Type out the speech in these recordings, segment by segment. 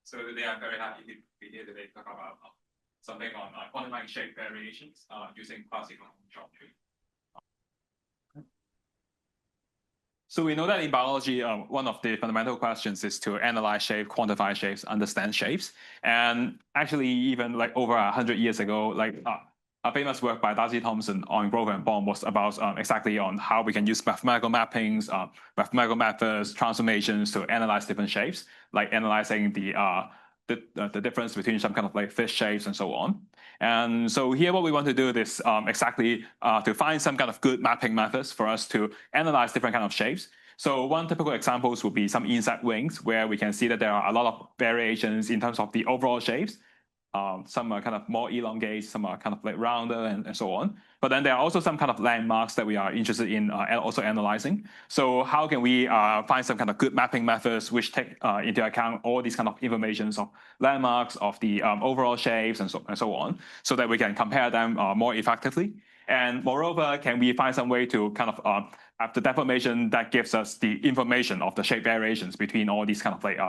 So today I'm very happy to be here today to talk about something on quantifying shape variations using quasi-conformal geometry. So we know that in biology, one of the fundamental questions is to analyze shape, quantify shapes, understand shapes. And actually, even like over 100 years ago, like a famous work by Darcy Thompson on growth and bond was about exactly on how we can use mathematical mappings, mathematical methods, transformations to analyze different shapes, like analyzing the difference between some kind of like fish shapes and so on. And so here what we want to do is exactly to find some kind of good mapping methods for us to analyze different kind of shapes. So one typical examples would be some insect wings, where we can see that there are a lot of variations in terms of the overall shapes. Some are kind of more elongated, some are kind of like rounder and so on. But then there are also some kind of landmarks that we are interested in also analyzing. So how can we find some kind of good mapping methods which take into account all these kind of informations of landmarks, of the overall shapes and so on, so that we can compare them more effectively. And moreover, can we find some way to kind of have the deformation that gives us the information of the shape variations between all these kind of like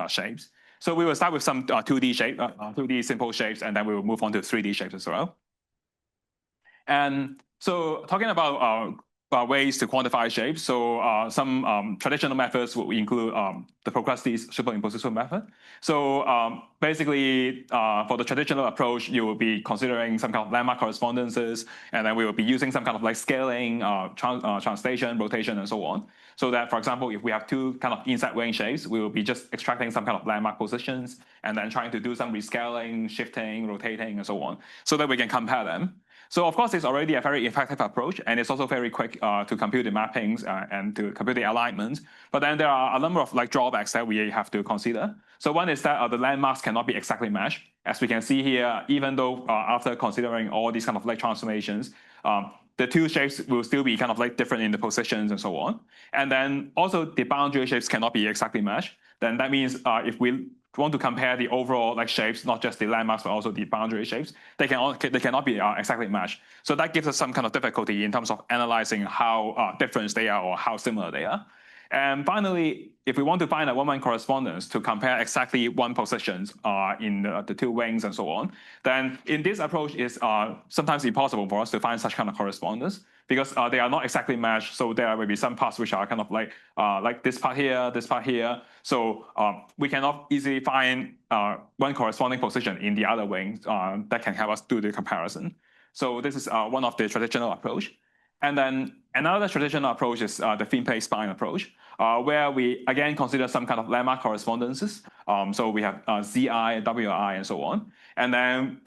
shapes. So we will start with some 2D shape, 2D simple shapes, and then we will move on to 3D shapes as well. And so talking about ways to quantify shapes, so some traditional methods will include the Procrustes superimposition method. So basically, for the traditional approach, you will be considering some kind of landmark correspondences, and then we will be using some kind of like scaling, translation, rotation, and so on. So that, for example, if we have two kind of inside wing shapes, we will be just extracting some kind of landmark positions and then trying to do some rescaling, shifting, rotating, and so on, so that we can compare them. So of course, it's already a very effective approach, and it's also very quick to compute the mappings and to compute the alignments. But then there are a number of like drawbacks that we have to consider. So one is that the landmarks cannot be exactly matched. As we can see here, even though after considering all these kind of like transformations, the two shapes will still be kind of like different in the positions and so on. And then also the boundary shapes cannot be exactly matched. Then that means if we want to compare the overall like shapes, not just the landmarks, but also the boundary shapes, they cannot be exactly matched. So that gives us some kind of difficulty in terms of analyzing how different they are or how similar they are. And finally, if we want to find a one-one correspondence to compare exactly one positions in the two wings and so on, then in this approach it's sometimes impossible for us to find such kind of correspondence, because they are not exactly matched. So there will be some parts which are kind of like this part here, this part here. So we cannot easily find one corresponding position in the other wing that can help us do the comparison. So this is one of the traditional approach. And then another traditional approach is the thin plate spline approach, where we again consider some kind of landmark correspondences. So we have ZI, WI, and so on. And then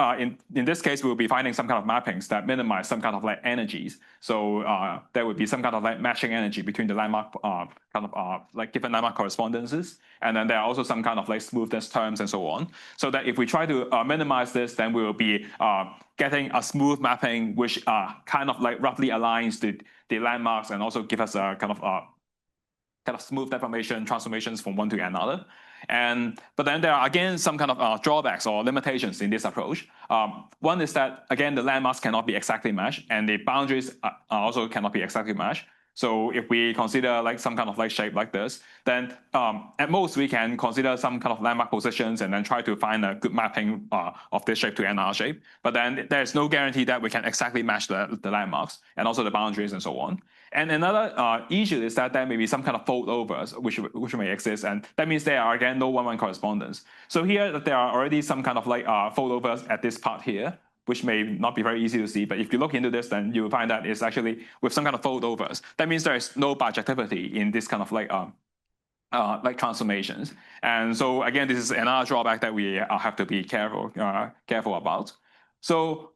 in this case, we'll be finding some kind of mappings that minimize some kind of like energies. So there would be some kind of like matching energy between the landmark like different landmark correspondences. And then there are also some kind of like smoothness terms and so on. So that if we try to minimize this, then we will be getting a smooth mapping which kind of like roughly aligns the landmarks and also give us a kind of smooth deformation transformations from one to another. But then there are again some kind of drawbacks or limitations in this approach. One is that again the landmarks cannot be exactly matched, and the boundaries also cannot be exactly matched. So if we consider like some kind of like shape like this, then at most we can consider some kind of landmark positions and then try to find a good mapping of this shape to another shape. But then there's no guarantee that we can exactly match the landmarks and also the boundaries and so on. And another issue is that there may be some kind of foldovers which may exist, and that means there are again no one-one correspondence. So here there are already some kind of like foldovers at this part here, which may not be very easy to see. But if you look into this, then you will find that it's actually with some kind of foldovers. That means there is no bijectivity in this kind of like transformations. And so again, this is another drawback that we have to be careful about. So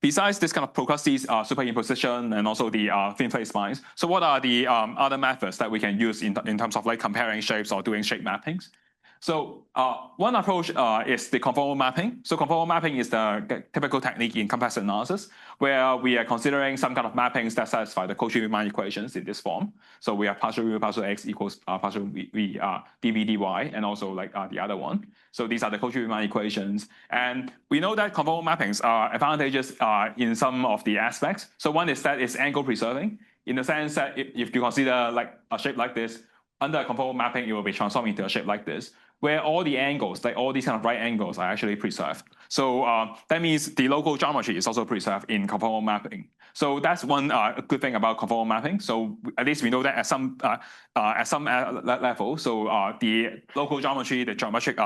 besides this kind of Procrustes superimposition and also the thin plate spines, so what are the other methods that we can use in terms of like comparing shapes or doing shape mappings? So one approach is the conformal mapping. So conformal mapping is the typical technique in complex analysis, where we are considering some kind of mappings that satisfy the Cauchy-Riemann equations in this form. So we have partial u partial x equals partial v dv dy, and also like the other one. So these are the Cauchy-Riemann equations. And we know that conformal mappings are advantageous in some of the aspects. So one is that it's angle preserving, in the sense that if you consider like a shape like this, under a conformal mapping, it will be transformed into a shape like this. where all the angles, like all these kind of right angles, are actually preserved. So that means the local geometry is also preserved in conformal mapping. So that's one good thing about conformal mapping. So at least we know that at some level, so the local geometry, the geometric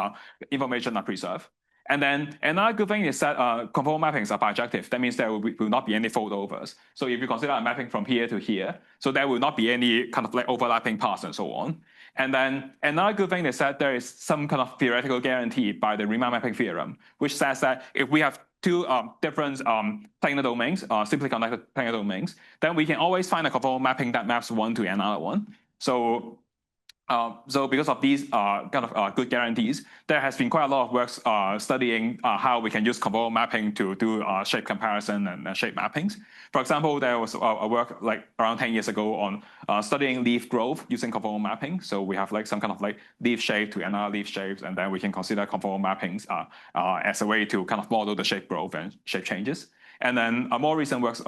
information are preserved. And then another good thing is that conformal mappings are bijective. That means there will not be any foldovers. So if you consider a mapping from here to here, so there will not be any kind of like overlapping paths and so on. And then another good thing is that there is some kind of theoretical guarantee by the Riemann mapping theorem, which says that if we have two different planar domains, simply connected planar domains, then we can always find a conformal mapping that maps one to another one. So because of these good guarantees, there has been quite a lot of works studying how we can use conformal mapping to do shape comparison and shape mappings. For example, there was a work like around 10 years ago on studying leaf growth using conformal mapping. So we have like some kind of like leaf shape to another leaf shapes, and then we can consider conformal mappings as a way to kind of model the shape growth and shape changes. And then a more recent work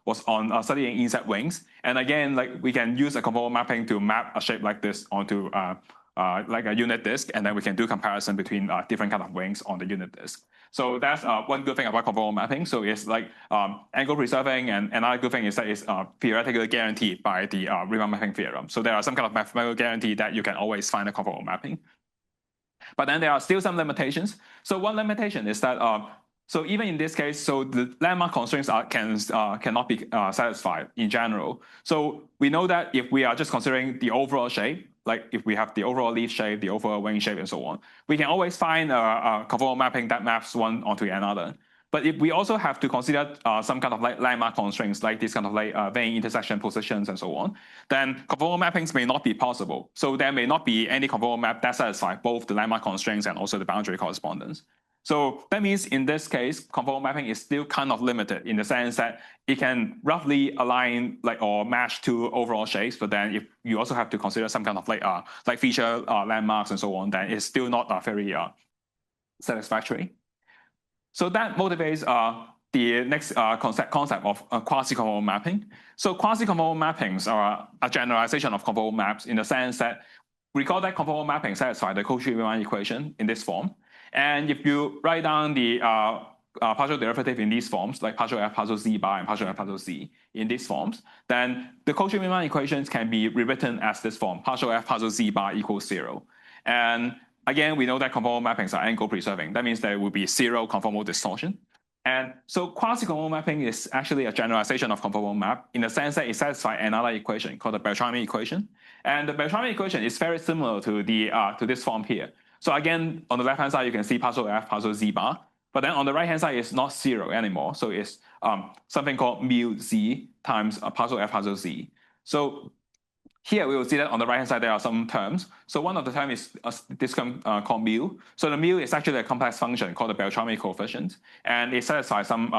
was on studying insect wings. And again, like we can use a conformal mapping to map a shape like this onto like a unit disk, and then we can do comparison between different kind of wings on the unit disk. So that's one good thing about conformal mapping. So it's like angle preserving, and another good thing is that it's theoretically guaranteed by the Riemann mapping theorem. So there are some kind of mathematical guarantee that you can always find a conformal mapping. But then there are still some limitations. So one limitation is that so even in this case, so the landmark constraints cannot be satisfied in general. So we know that if we are just considering the overall shape, like if we have the overall leaf shape, the overall wing shape, and so on, we can always find a conformal mapping that maps one onto another. But if we also have to consider some kind of like landmark constraints, like this kind of like vane intersection positions and so on, then conformal mappings may not be possible. So there may not be any conformal map that satisfies both the landmark constraints and also the boundary correspondence. So that means in this case, conformal mapping is still kind of limited in the sense that it can roughly align like or match two overall shapes, but then if you also have to consider some kind of like feature landmarks and so on, then it's still not very satisfactory. So that motivates the next concept of quasi-conformal mapping. So quasi-conformal mappings are a generalization of conformal maps in the sense that recall that conformal mappings satisfy the Cauchy-Riemann equation in this form. And if you write down the partial derivative in these forms, like partial f partial z bar and partial f partial z in these forms, then the Cauchy-Riemann equations can be rewritten as this form, partial f partial z bar equals 0. And again, we know that conformal mappings are angle preserving. That means there will be zero conformal distortion. And so quasi-conformal mapping is actually a generalization of conformal map in the sense that it satisfies another equation called the Beltrami equation. And the Beltrami equation is very similar to this form here. So again, on the left-hand side, you can see partial f partial z bar. But then on the right-hand side, it's not 0 anymore. So it's something called mu z times partial f partial z. So here we will see that on the right-hand side, there are some terms. So one of the terms is this term called mu. So the mu is actually a complex function called the Beltrami coefficient. And it satisfies some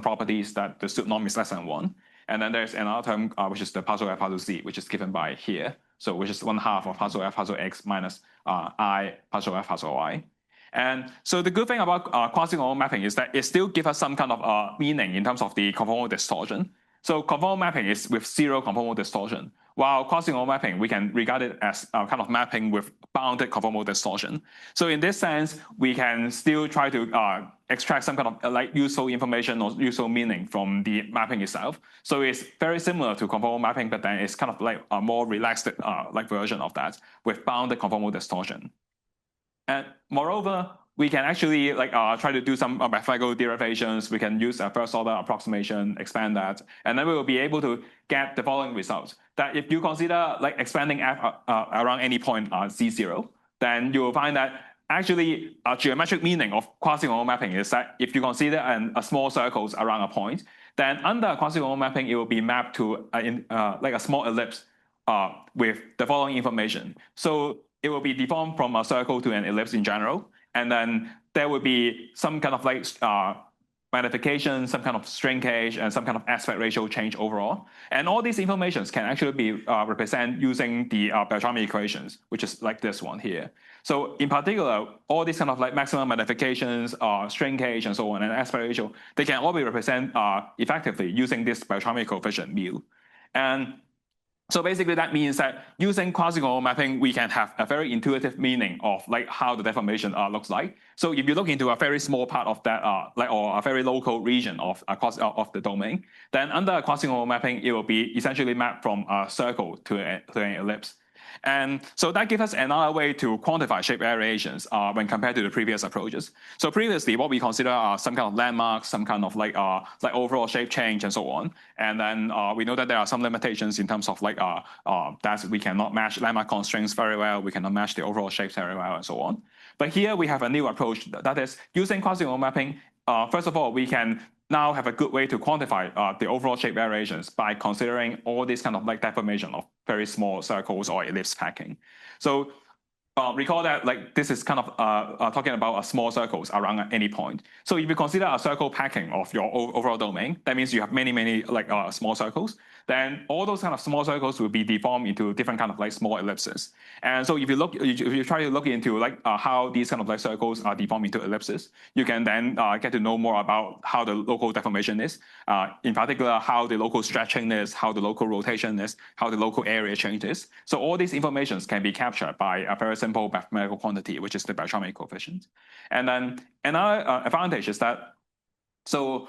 properties that the suit norm is less than 1. And then there's another term, which is the partial f partial z, which is given by here. So which is 1/2 of partial f partial x minus I partial f partial y. And so the good thing about quasi-conformal mapping is that it still gives us some kind of meaning in terms of the conformal distortion. So conformal mapping is with 0 conformal distortion, while quasi-conformal mapping, we can regard it as kind of mapping with bounded conformal distortion. So in this sense, we can still try to extract some kind of like useful information or useful meaning from the mapping itself. So it's very similar to conformal mapping, but then it's kind of like a more relaxed like version of that with bounded conformal distortion. And moreover, we can actually like try to do some mathematical derivations. We can use a first order approximation, expand that, and then we will be able to get the following results. That if you consider like expanding f around any point z0, then you will find that actually a geometric meaning of quasi-conformal mapping is that if you consider a small circles around a point, then under quasi-conformal mapping, it will be mapped to like a small ellipse with the following information. So it will be deformed from a circle to an ellipse in general. And then there will be some kind of like magnification, some kind of shrinkage, and some kind of aspect ratio change overall. And all these informations can actually be represented using the Beltrami equations, which is like this one here. So in particular, all these kind of like maximum magnifications, shrinkage, and so on, and aspect ratio, they can all be represented effectively using this Beltrami coefficient mu. And So basically, that means that using quasi-conformal mapping, we can have a very intuitive meaning of like how the deformation looks like. So if you look into a very small part of that, or a very local region of of the domain, then under quasi-conformal mapping, it will be essentially mapped from a circle to an ellipse. And so that gives us another way to quantify shape variations when compared to the previous approaches. So previously, what we consider are some kind of landmarks, some kind of like overall shape change, and so on. And then we know that there are some limitations in terms of like that we cannot match landmark constraints very well, we cannot match the overall shapes very well, and so on. But here we have a new approach, that is using quasi-conformal mapping. First of all, we can now have a good way to quantify the overall shape variations by considering all these kind of like deformation of very small circles or ellipse packing. So recall that like this is kind of talking about small circles around any point. So if you consider a circle packing of your overall domain, that means you have many like small circles. Then all those kind of small circles will be deformed into different kind of like small ellipses. And so if you try to look into like how these kind of like circles are deformed into ellipses, you can then get to know more about how the local deformation is, in particular how the local stretching is, how the local rotation is, how the local area change is. So all these informations can be captured by a very simple mathematical quantity, which is the Beltrami coefficient. And then another advantage is that so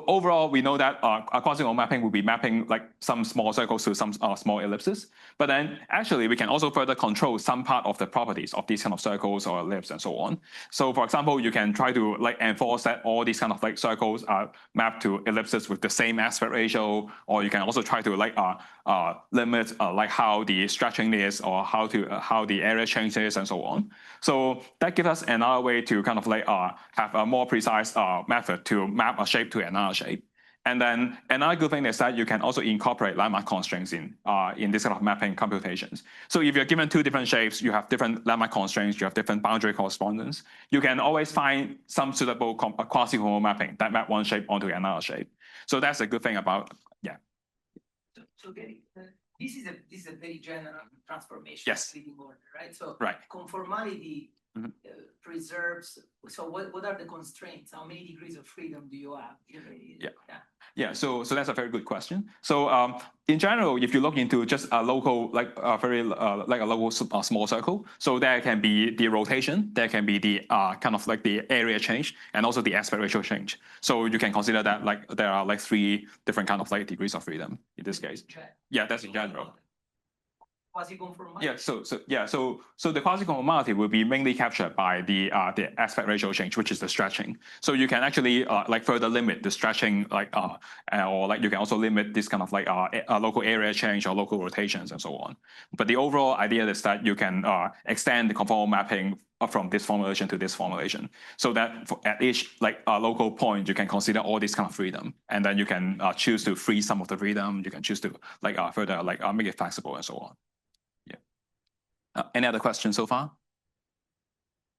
overall, we know that a quasi-conformal mapping will be mapping like some small circles to some small ellipses. But then actually, we can also further control some part of the properties of these kind of circles or ellipses and so on. So for example, you can try to like enforce that all these kind of like circles are mapped to ellipses with the same aspect ratio, or you can also try to like limit like how the stretching is or how the area changes and so on. So that gives us another way to kind of like have a more precise method to map a shape to another shape. And then another good thing is that you can also incorporate landmark constraints in this kind of mapping computations. So if you're given two different shapes, you have different landmark constraints, you have different boundary correspondence, you can always find some suitable quasi-conformal mapping that map one shape onto another shape. So that's a good thing about, yeah. So this is a very general transformation. Yes. Leading order, right? So right. Conformality preserves. So what are the constraints? How many degrees of freedom do you have? Yeah, so that's a very good question. So in general, if you look into just a local, like a very like a local small circle, so there can be the rotation, there can be the kind of like the area change, and also the aspect ratio change. So you can consider that like there are like 3 different kind of like degrees of freedom in this case. Yeah, that's in general. Quasi-conformality. Yeah, so the quasi-conformality will be mainly captured by the aspect ratio change, which is the stretching. So you can actually like further limit the stretching, like or like you can also limit this kind of like local area change or local rotations and so on. But the overall idea is that you can extend the conformal mapping from this formulation to this formulation, so that at each like local point you can consider all this kind of freedom, and then you can choose to free some of the freedom. You can choose to like further like make it flexible and so on. Any other questions so far?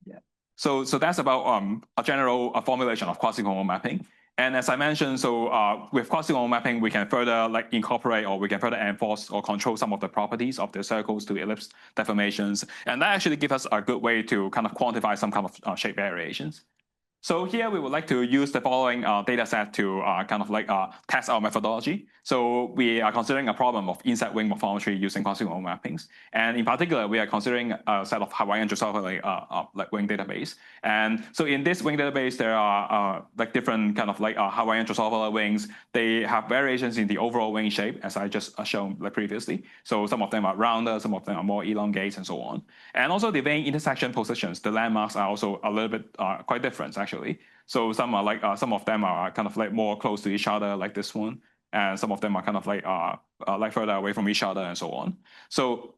Yeah. So that's about a general formulation of quasi-conformal mapping. And as I mentioned, so with quasi-conformal mapping, we can further like incorporate, or we can further enforce or control some of the properties of the circles to ellipse deformations. And that actually gives us a good way to kind of quantify some kind of shape variations. So here we would like to use the following data set to kind of like test our methodology. So we are considering a problem of inside wing morphometry using quasi-conformal mappings. And in particular, we are considering a set of Hawaiian Drosophila like wing database. And so in this wing database, there are like different kind of like Hawaiian Drosophila wings. They have variations in the overall wing shape, as I just shown like previously. So some of them are rounder, some of them are more elongate, and so on. And also the wing intersection positions, the landmarks are also a little bit quite different, actually. So some are like some of them are kind of like more close to each other, like this one, and some of them are kind of like further away from each other, and so on. So,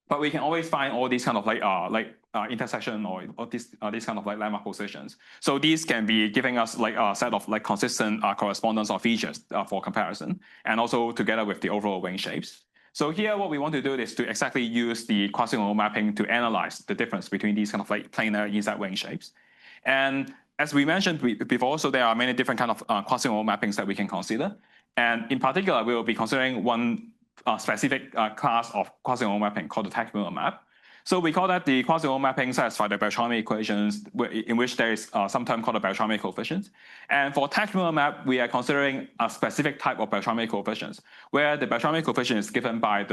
but we can always find all these kind of like intersection or these kind of like landmark positions. So these can be giving us like a set of like consistent correspondence or features for comparison, and also together with the overall wing shapes. So here, what we want to do is to exactly use the quasi-conformal mapping to analyze the difference between these kind of like planar inside wing shapes. And as we mentioned before, so there are many different kind of quasi-conformal mappings that we can consider. And in particular, we will be considering one specific class of quasi-conformal mapping called the Teichmüller map. So we call that the quasi-conformal mapping satisfy the Beltrami equations in which there is some term called the Beltrami coefficient. And for tabular map, we are considering a specific type of Beltrami coefficients, where the Beltrami coefficient is given by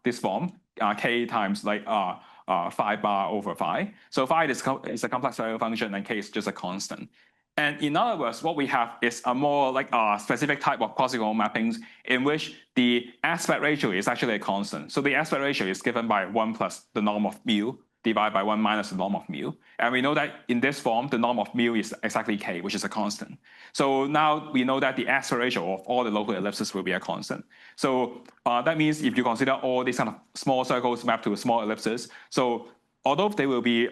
this form, k times phi bar over phi. So phi is a complex value function and k is just a constant. And in other words, what we have is a more specific type of quasi-conformal mappings in which the aspect ratio is actually a constant. So the aspect ratio is given by 1 plus the norm of mu divided by 1 minus the norm of mu. And we know that in this form, the norm of mu is exactly k, which is a constant. So now we know that the aspect ratio of all the local ellipses will be a constant. So that means if you consider all these kind of small circles mapped to small ellipses, so although there will be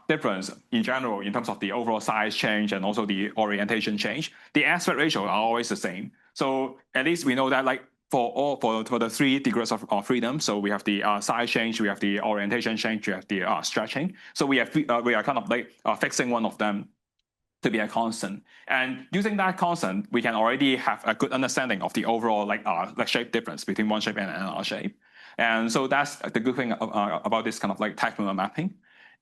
difference in general in terms of the overall size change and also the orientation change, the aspect ratio are always the same. So at least we know that for the 3 degrees of freedom, so we have the size change, we have the orientation change, we have the stretching. So we are kind of fixing one of them to be a constant. And using that constant, we can already have a good understanding of the overall shape difference between one shape and another shape. And so that's the good thing about this kind of tabular mapping.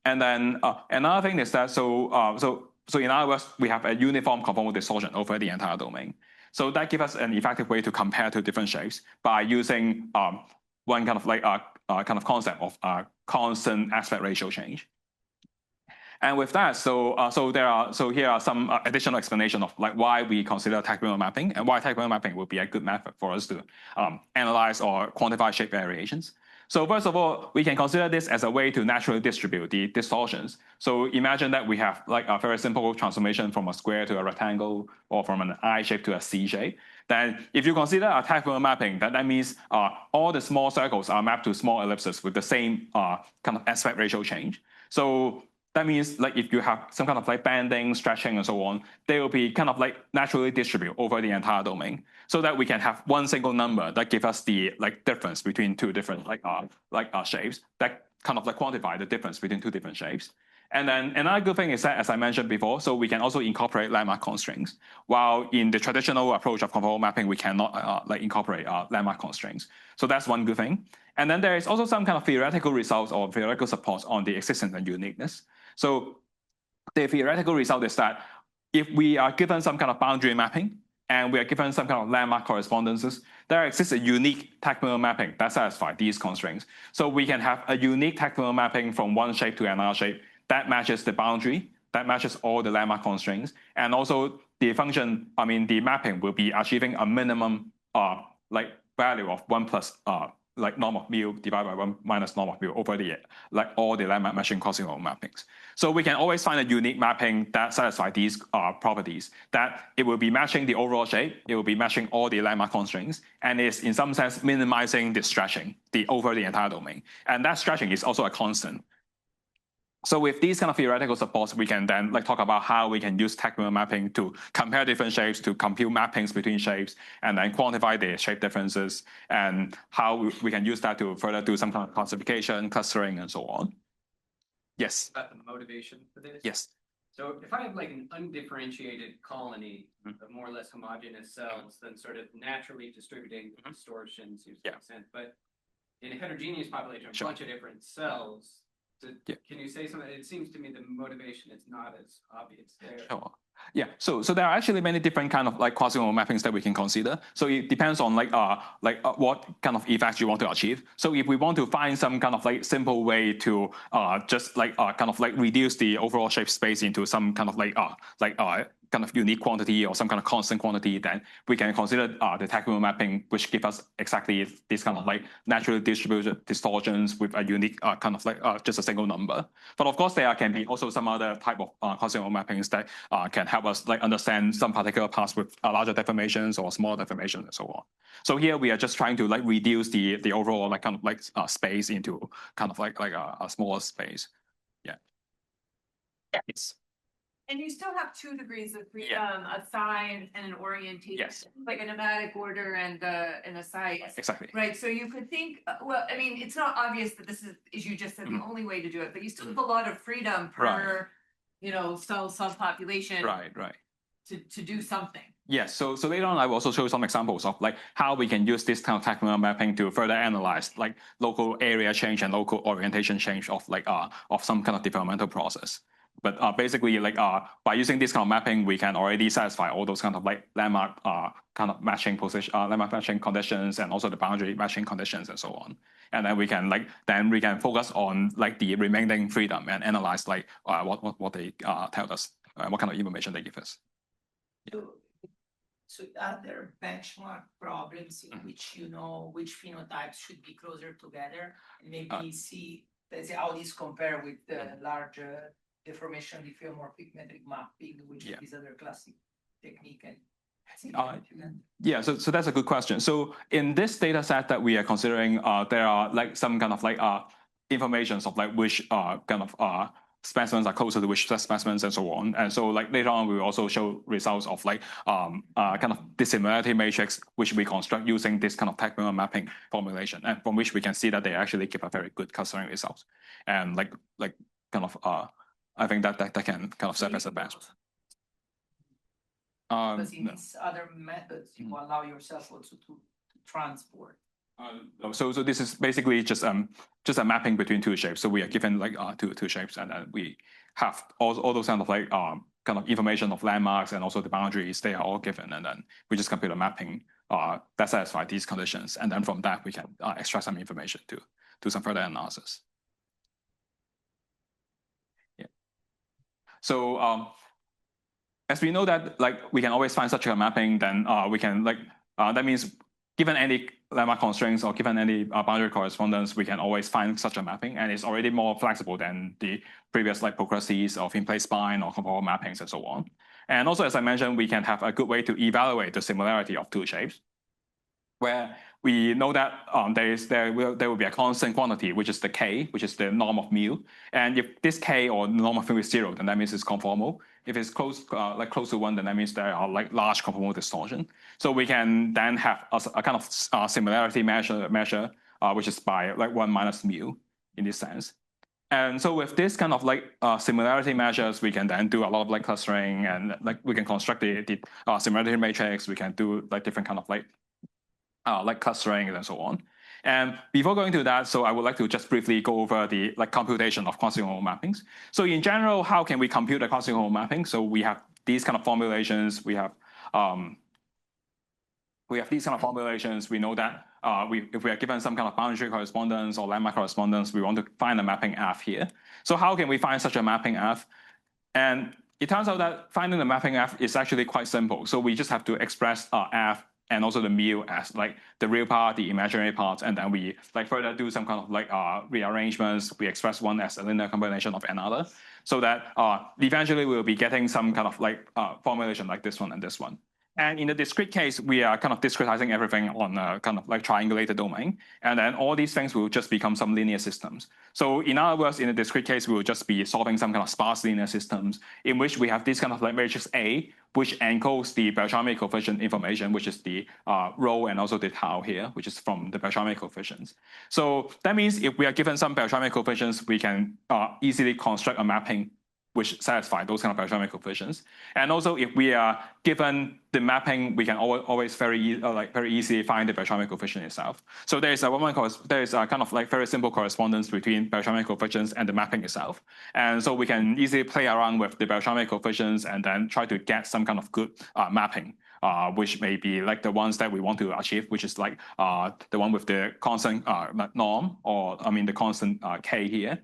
And then another thing is that so in other words, we have a uniform conformal distortion over the entire domain. So that gives us an effective way to compare two different shapes by using one kind of concept of constant aspect ratio change. And with that, so here are some additional explanation of why we consider tabular mapping and why tabular mapping would be a good method for us to analyze or quantify shape variations. So first of all, we can consider this as a way to naturally distribute the distortions. So imagine that we have a very simple transformation from a square to a rectangle or from an I shape to a C shape. Then if you consider a tabular mapping, that means all the small circles are mapped to small ellipses with the same kind of aspect ratio change. So that means if you have some kind of banding, stretching, and so on, they will be kind of naturally distributed over the entire domain, so that we can have one single number that gives us the difference between two different shapes that kind of quantify the difference between two different shapes. And then another good thing is that, as I mentioned before, so we can also incorporate landmark constraints. While in the traditional approach of conformal mapping, we cannot incorporate landmark constraints. So that's one good thing. And then there is also some kind of theoretical results or theoretical supports on the existence and uniqueness. So the theoretical result is that if we are given some kind of boundary mapping and we are given some kind of landmark correspondences, there exists a unique tabular mapping that satisfies these constraints. So we can have a unique tabular mapping from one shape to another shape that matches the boundary, that matches all the landmark constraints, and also the function, the mapping will be achieving a minimum value of 1 plus norm of mu divided by 1 minus norm of mu over the all the landmark matching quasi-conformal mappings. So we can always find a unique mapping that satisfies these properties, that it will be matching the overall shape, it will be matching all the landmark constraints, and is in some sense minimizing the stretching over the entire domain. And that stretching is also a constant. So with these kind of theoretical supports, we can then talk about how we can use tabular mapping to compare different shapes, to compute mappings between shapes, and then quantify the shape differences, and how we can use that to further do some kind of classification, clustering, and so on. Yes? About the motivation for this? Yes. So if I have an undifferentiated colony of more or less homogeneous cells, then sort of naturally distributing distortions seems to make sense. But in a heterogeneous population, a bunch of different cells, can you say something? It seems to me the motivation is not as obvious there. Sure. Yeah, so there are actually many different kind of quasi-conformal mappings that we can consider. So it depends on what kind of effects you want to achieve. So if we want to find some kind of simple way to just reduce the overall shape space into some kind of unique quantity or some kind of constant quantity, then we can consider the tabular mapping, which gives us exactly this kind of naturally distributed distortions with a unique kind of just a single number. But of course, there can be also some other type of quasi-conformal mappings that can help us understand some particular paths with larger deformations or smaller deformations and so on. So here we are just trying to reduce the overall space into kind of a smaller space. Yeah. Yes. And you still have 2 degrees of freedom, a sign and an orientation, yes, like a nomadic order and a size. Exactly. Right. So you could think, well, it's not obvious that this is, as you just said, the only way to do it, but you still have a lot of freedom per, cell subpopulation. Right. To do something. Yes, so later on I will also show some examples of like how we can use this kind of technical mapping to further analyze like local area change and local orientation change of like of some kind of developmental process. But basically like by using this kind of mapping, we can already satisfy all those kind of like landmark kind of matching position, landmark matching conditions, and also the boundary matching conditions and so on. And then we can focus on like the remaining freedom and analyze like what they tell us, what kind of information they give us. So are there benchmark problems in which you know which phenotypes should be closer together, and maybe see, let's say, how these compare with the larger deformation diffeomorphic metric mapping, which is other classic technique? And yeah, so that's a good question. So in this data set that we are considering, there are like some kind of like informations of like which kind of specimens are closer to which specimens and so on. And so like later on, we will also show results of like kind of dissimilarity matrix, which we construct using this kind of technical mapping formulation, and from which we can see that they actually give a very good clustering results. And like kind of I think that can kind of serve as a benchmark. Because in these other methods, you allow yourself also to transport. So this is basically just a mapping between two shapes. So we are given like two shapes, and then we have all those kind of like kind of information of landmarks and also the boundaries. They are all given, and then we just compute a mapping that satisfies these conditions, and then from that we can extract some information to do some further analysis. Yeah. So as we know that like we can always find such a mapping, then we can like that means given any landmark constraints or given any boundary correspondence, we can always find such a mapping, and it's already more flexible than the previous like processes of in-place spine or conformal mappings and so on. And also, as I mentioned, we can have a good way to evaluate the similarity of two shapes, where we know that there will be a constant quantity, which is the k, which is the norm of mu. And if this k or norm of mu is 0, then that means it's conformal. If it's close to 1, then that means there are like large conformal distortion. So we can then have a kind of similarity measure, which is by like 1 minus mu in this sense. And so with this kind of like similarity measures, we can then do a lot of like clustering, and like we can construct the similarity matrix. We can do like different kind of like clustering and so on. And before going to that, so I would like to just briefly go over the like computation of quasi-conformal mappings. So in general, how can we compute a quasi-conformal mapping? So we have these kind of formulations. We have these kind of formulations. We know that if we are given some kind of boundary correspondence or landmark correspondence, we want to find a mapping F here. So how can we find such a mapping F? And it turns out that finding the mapping F is actually quite simple. So we just have to express F and also the mu as like the real part, the imaginary part, and then we like further do some kind of like rearrangements. We express one as a linear combination of another, so that eventually we'll be getting some kind of like formulation like this one and this one. And in the discrete case, we are kind of discretizing everything on a kind of like triangulated domain. And then all these things will just become some linear systems. So in other words, in the discrete case, we will just be solving some kind of sparse linear systems in which we have this kind of like matrix A, which encodes the Beltrami coefficient information, which is the rho and also the tau here, which is from the Beltrami coefficients. So that means if we are given some Beltrami coefficients, we can easily construct a mapping which satisfy those kind of Beltrami coefficients. And also, if we are given the mapping, we can always very easily find the Beltrami coefficient itself. So there is a kind of like very simple correspondence between Beltrami coefficients and the mapping itself. And so we can easily play around with the Beltrami coefficients and then try to get some kind of good mapping, which may be like the ones that we want to achieve, which is like the one with the constant norm, or I mean the constant k here,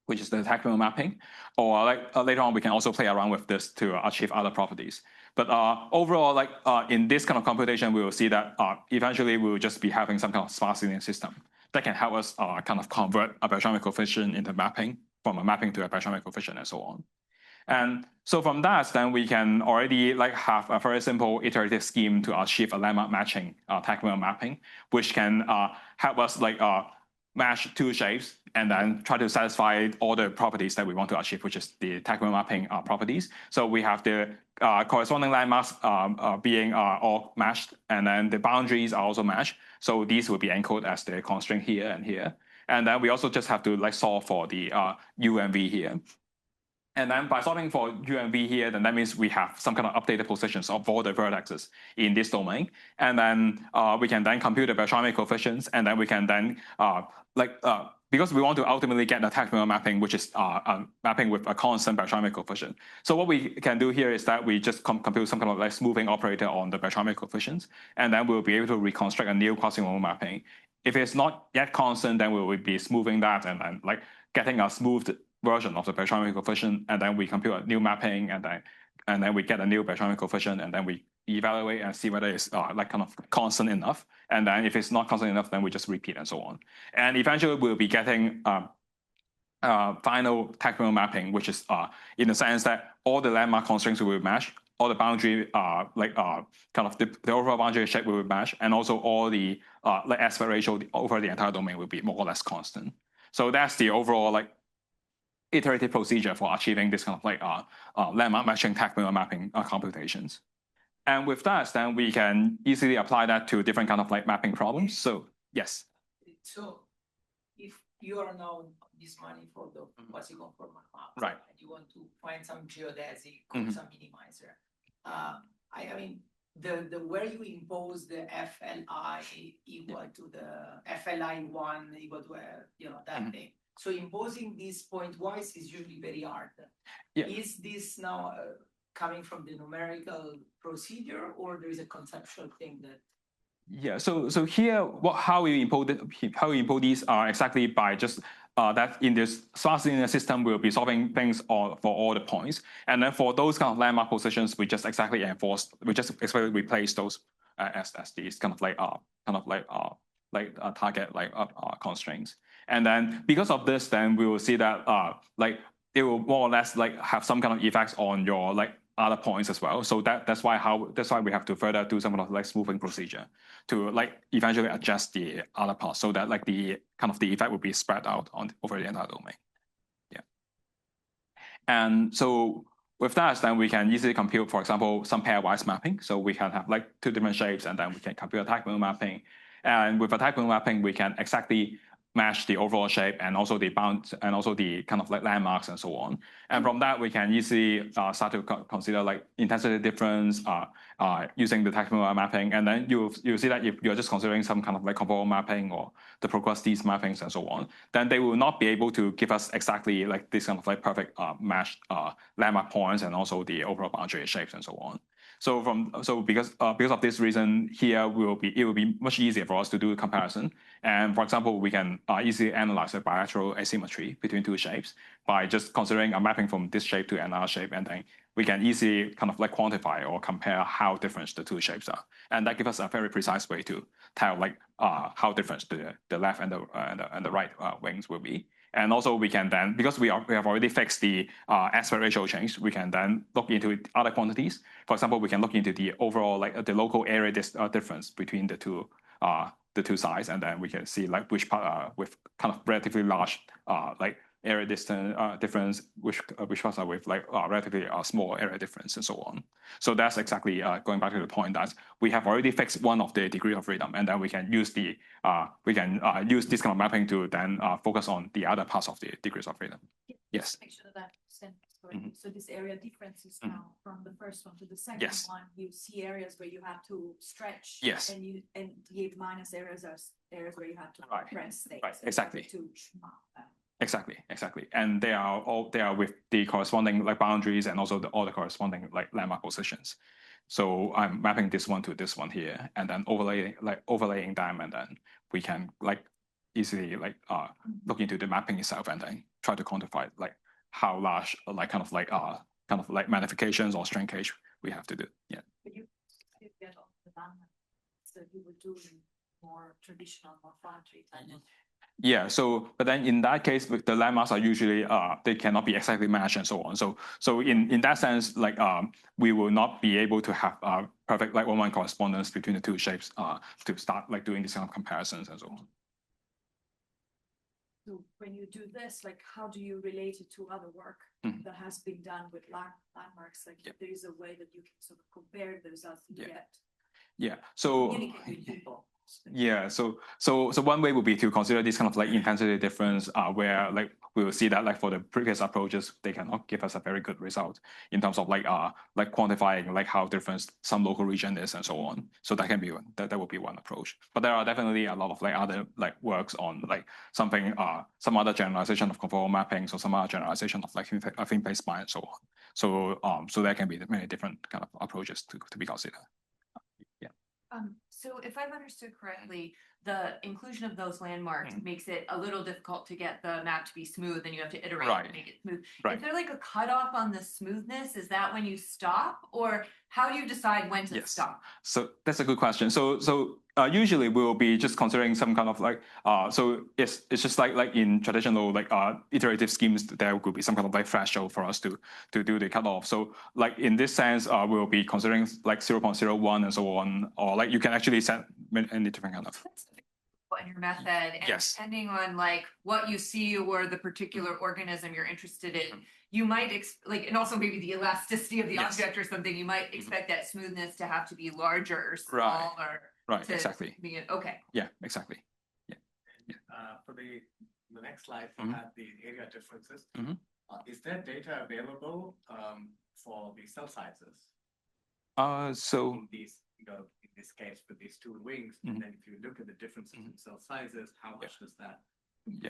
which is the technical mapping, or like later on we can also play around with this to achieve other properties. But overall, like in this kind of computation, we will see that eventually we will just be having some kind of sparse linear system that can help us kind of convert a Beltrami coefficient into mapping, from a mapping to a Beltrami coefficient and so on. And so from that, then we can already like have a very simple iterative scheme to achieve a landmark matching technical mapping, which can help us like match two shapes and then try to satisfy all the properties that we want to achieve, which is the technical mapping properties. So we have the corresponding landmarks being all matched, and then the boundaries are also matched. So these will be encoded as the constraint here and here. And then we also just have to like solve for the U and V here. And then by solving for U and V here, then that means we have some kind of updated positions of all the vertexes in this domain. And then we can then compute the Beltrami coefficients, and then we can then, because we want to ultimately get a technical mapping, which is mapping with a constant Beltrami coefficient. So what we can do here is that we just compute some kind of like smoothing operator on the Beltrami coefficients, and then we'll be able to reconstruct a new quasi-conformal mapping. If it's not yet constant, then we will be smoothing that and then like getting a smoothed version of the Beltrami coefficient, and then we compute a new mapping, and then we get a new Beltrami coefficient, and then we evaluate and see whether it's like kind of constant enough. And then if it's not constant enough, then we just repeat and so on. And eventually we'll be getting final technical mapping, which is in the sense that all the landmark constraints will match, all the boundary kind of the overall boundary shape will match, and also all the like aspect ratio over the entire domain will be more or less constant. So that's the overall like iterative procedure for achieving this kind of like landmark matching technical mapping computations. And with that, then we can easily apply that to different kind of like mapping problems. So yes. So if you are now this money for the quasi-conformal map, right, and you want to find some geodesic or some minimizer, I mean the where you impose the FLI equal to the FLI1 equal to that thing. So imposing this pointwise is usually very hard. Yeah. Is this now coming from the numerical procedure, or there is a conceptual thing that? Yeah. So here, how we impose these are exactly by just that in this sparse linear system, we'll be solving things for all the points, and then for those kind of landmark positions, we just exactly replace those as these kind of like target constraints. And then because of this, then we will see that like it will more or less like have some kind of effects on your like other points as well. So that's why we have to further do some kind of like smoothing procedure to like eventually adjust the other parts so that like the kind of the effect will be spread out over the entire domain. Yeah. And so with that, then we can easily compute, for example, some pairwise mapping. So we can have like two different shapes, and then we can compute a technical mapping. And with a technical mapping, we can exactly match the overall shape and also the bound and also the kind of like landmarks and so on. And from that, we can easily start to consider like intensity difference using the technical mapping. And then you'll see that if you're just considering some kind of like conformal mapping or the progressive mappings and so on, then they will not be able to give us exactly like this kind of like perfect matched landmark points and also the overall boundary shapes and so on. So because of this reason, here it will be much easier for us to do a comparison. And for example, we can easily analyze the bilateral asymmetry between two shapes by just considering a mapping from this shape to another shape, and then we can easily kind of like quantify or compare how different the two shapes are, and that gives us a very precise way to tell like how different the left and the right wings will be. And also we can then, because we have already fixed the aspect ratio change, we can then look into other quantities. For example, we can look into the overall like the local area difference between the two sides, and then we can see like which part with kind of relatively large like area difference, which parts are with like relatively small area difference and so on. So that's exactly going back to the point that we have already fixed one of the degree of freedom, and then we can use this kind of mapping to then focus on the other parts of the degrees of freedom. Yes. Make sure that I understand this correctly. So this area differences now from the first one to the second one. You see areas where you have to stretch. Yes. And the minus areas are areas where you have to compress things. Right. Exactly. Exactly. And they are with the corresponding like boundaries and also all the corresponding like landmark positions. So I'm mapping this one to this one here, and then overlaying them, and then we can like easily like look into the mapping itself and then try to quantify like how large like kind of like magnifications or shrinkage we have to do. Yeah. But you get all the landmarks, so you would do more traditional morphometry kind of. Yeah. So, but then in that case, the landmarks are usually they cannot be exactly matched and so on. So in that sense, like we will not be able to have perfect like one-one correspondence between the two shapes to start like doing these kind of comparisons and so on. So when you do this, like how do you relate it to other work that has been done with landmarks? Like there is a way that you can sort of compare the results you get. Yeah. So communicate with people. Yeah, so one way would be to consider this kind of like intensity difference, where like we will see that like for the previous approaches, they cannot give us a very good result in terms of like quantifying like how different some local region is and so on. So that can be that would be one approach. But there are definitely a lot of like other like works on like something some other generalization of conformal mappings or some other generalization of like thin-based spline and so on. So there can be many different kind of approaches to be considered. So if I've understood correctly, the inclusion of those landmarks makes it a little difficult to get the map to be smooth, and you have to iterate to make it smooth. Right. Is there like a cutoff on the smoothness? Is that when you stop, or how do you decide when to stop? So that's a good question. So usually we will be just considering some kind of like so it's just like in traditional like iterative schemes, there could be some kind of like threshold for us to do the cutoff. So like in this sense, we'll be considering like 0.01 and so on, or like you can actually set any different kind of. In your method, and depending on like what you see or the particular organism you're interested in, you might like, and also maybe the elasticity of the object or something, you might expect that smoothness to have to be larger or smaller. Right, exactly. Okay. Yeah, exactly. Yeah. For the next slide, we have the area differences. Is there data available for the cell sizes? So in these, in this case, with these two wings, and then if you look at the differences in cell sizes, how much does that?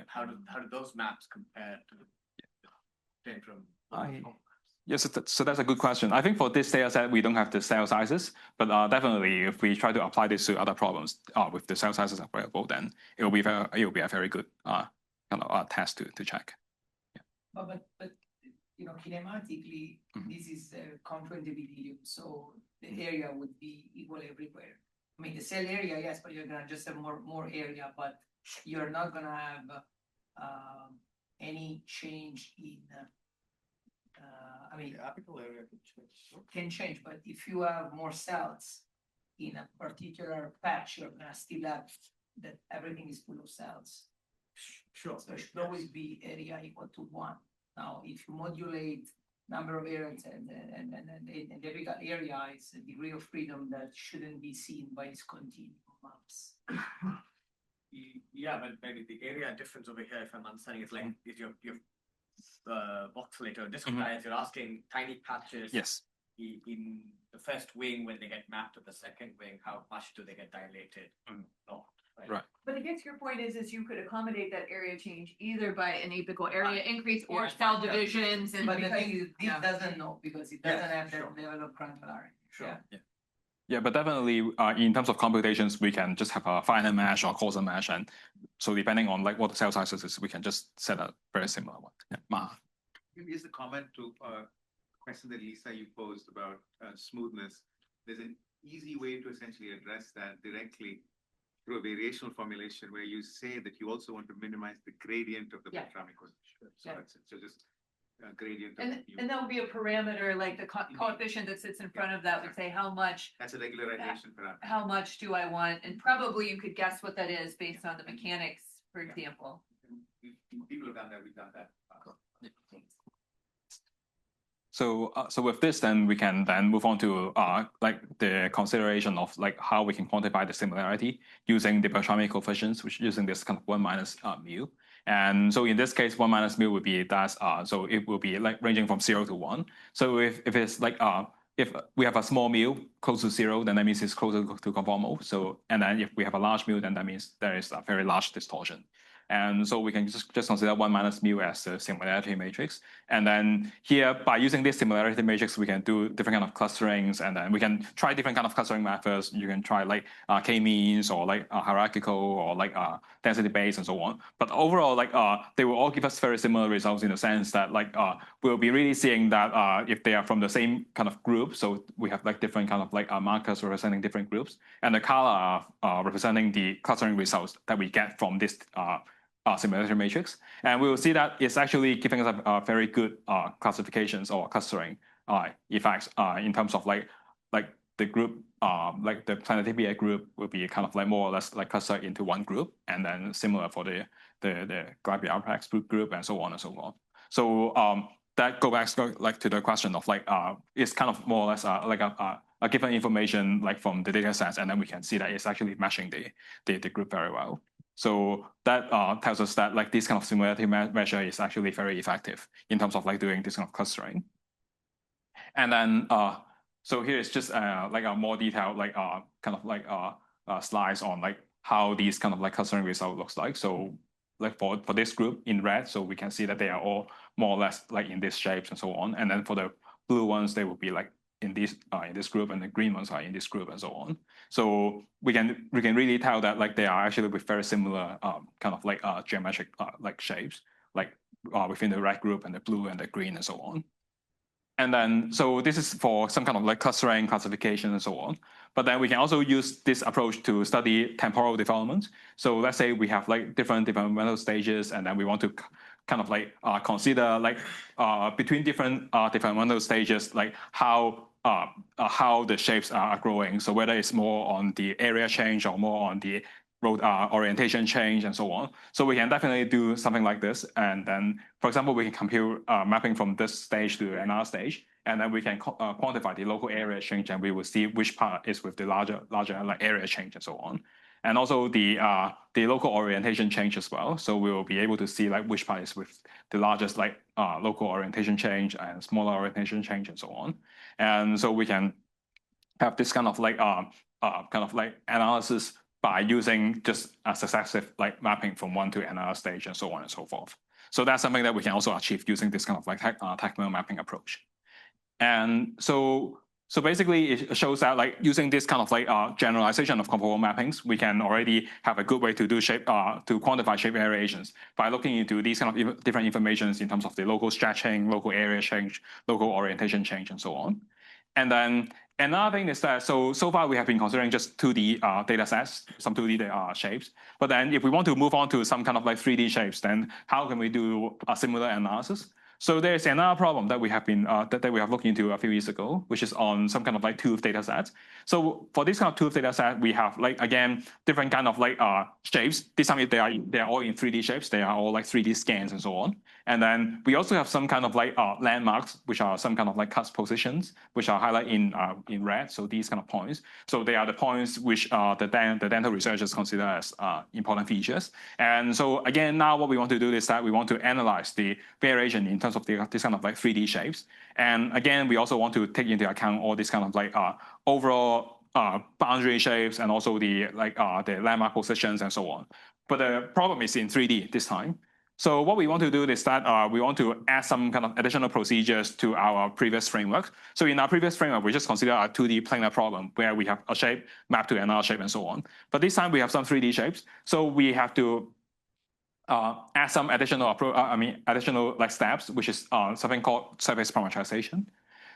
How do those maps compare to the from? Yes, so that's a good question. I think for this data set, we don't have the cell sizes, but definitely if we try to apply this to other problems with the cell sizes available, then it will be a very good kind of test to check. Yeah. But kinematically, this is a confluent epithelium, so the area would be equal everywhere. I mean, the cell area, yes, but you're gonna just have more area, but you're not gonna have any change in. I mean, the apical area can change, but if you have more cells in a particular patch, you're gonna still have that everything is full of cells. Sure. So it should always be area equal to 1. Now, if you modulate number of areas and the apical area is a degree of freedom that shouldn't be seen by its continuum maps. Yeah, but maybe the area difference over here, if I'm understanding, is like is your voxelator discretize, you're asking tiny patches. Yes. In the first wing, when they get mapped to the second wing, how much do they get dilated? Right. But I guess your point is you could accommodate that area change either by an apical area increase or cell divisions. And but the thing is, this doesn't know because it doesn't have that level of granularity. Sure. Yeah, but definitely in terms of computations, we can just have a finite mesh or causal mesh, and so depending on like what the cell sizes is, we can just set a very similar one. Yeah. Maybe as a comment to a question that Lisa you posed about smoothness, there's an easy way to essentially address that directly through a variational formulation where you say that you also want to minimize the gradient of the Beltrami coefficient. So just gradient. And that would be a parameter, like the coefficient that sits in front of that would say how much. That's a regularization parameter. How much do I want? And probably you could guess what that is based on the mechanics, for example. People have done that. We've done that. So with this, then we can then move on to like the consideration of like how we can quantify the similarity using the Beltrami coefficients, which using this kind of 1 minus mu. And so in this case, 1 minus mu would be that. So it will be like ranging from 0 to 1. So if it's like if we have a small mu close to 0, then that means it's closer to conformal. So and then if we have a large mu, then that means there is a very large distortion. And so we can just consider 1 minus mu as the similarity matrix. And then here, by using this similarity matrix, we can do different kind of clusterings, and then we can try different kind of clustering methods. You can try like k-means or like hierarchical or like density based and so on. But overall, like they will all give us very similar results in the sense that like we'll be really seeing that if they are from the same kind of group, so we have like different kind of like markers representing different groups, and the color representing the clustering results that we get from this similarity matrix, and we will see that it's actually giving us a very good classifications or clustering effects in terms of like the group, like the Planetibia group will be kind of like more or less like clustered into one group, and then similar for the Glabiaprax group and so on and so on. So that go back like to the question of like it's kind of more or less like a given information like from the data sets, and then we can see that it's actually matching the group very well. So that tells us that like this kind of similarity measure is actually very effective in terms of like doing this kind of clustering. And then so here is just like a more detailed like kind of like slides on like how these kind of like clustering result looks like. So like for this group in red, so we can see that they are all more or less like in these shapes and so on. And then for the blue ones, they will be like in this group, and the green ones are in this group and so on. So we can really tell that like they are actually with very similar kind of like geometric like shapes, like within the red group and the blue and the green and so on. And then, so this is for some kind of like clustering, classification, and so on. But then we can also use this approach to study temporal development. So let's say we have like different developmental stages, and then we want to kind of like consider like between different developmental stages, like how the shapes are growing. So whether it's more on the area change or more on the road orientation change and so on. So we can definitely do something like this. And then, for example, we can compute mapping from this stage to another stage, and then we can quantify the local area change, and we will see which part is with the larger like area change and so on. And also the local orientation change as well. So we will be able to see like which part is with the largest like local orientation change and smaller orientation change and so on. And so we can have this kind of like analysis by using just a successive like mapping from one to another stage and so on and so forth. So that's something that we can also achieve using this kind of like technical mapping approach. And so basically it shows that like using this kind of like generalization of conformal mappings, we can already have a good way to do shape to quantify shape variations by looking into these kind of different informations in terms of the local stretching, local area change, local orientation change, and so on. And then another thing is that, so far we have been considering just 2D data sets, some 2D shapes. But then if we want to move on to some kind of like 3D shapes, then how can we do a similar analysis? So there's another problem that we have been that we have looked into a few years ago, which is on some kind of like tooth data sets. So for this kind of tooth data set, we have like again different kind of like shapes. This time they are all in 3D shapes. They are all like 3D scans and so on. And then we also have some kind of like landmarks, which are some kind of like cut positions, which are highlighted in red. So these kind of points. So they are the points which the dental researchers consider as important features. And so again, now what we want to do is that we want to analyze the variation in terms of this kind of like 3D shapes. And again, we also want to take into account all this kind of like overall boundary shapes and also the landmark positions and so on. But the problem is in 3D this time. So what we want to do is that we want to add some kind of additional procedures to our previous framework. So in our previous framework, we just consider a 2D planar problem where we have a shape mapped to another shape and so on. But this time we have some 3D shapes. So we have to add some additional like steps, which is something called surface parametrization.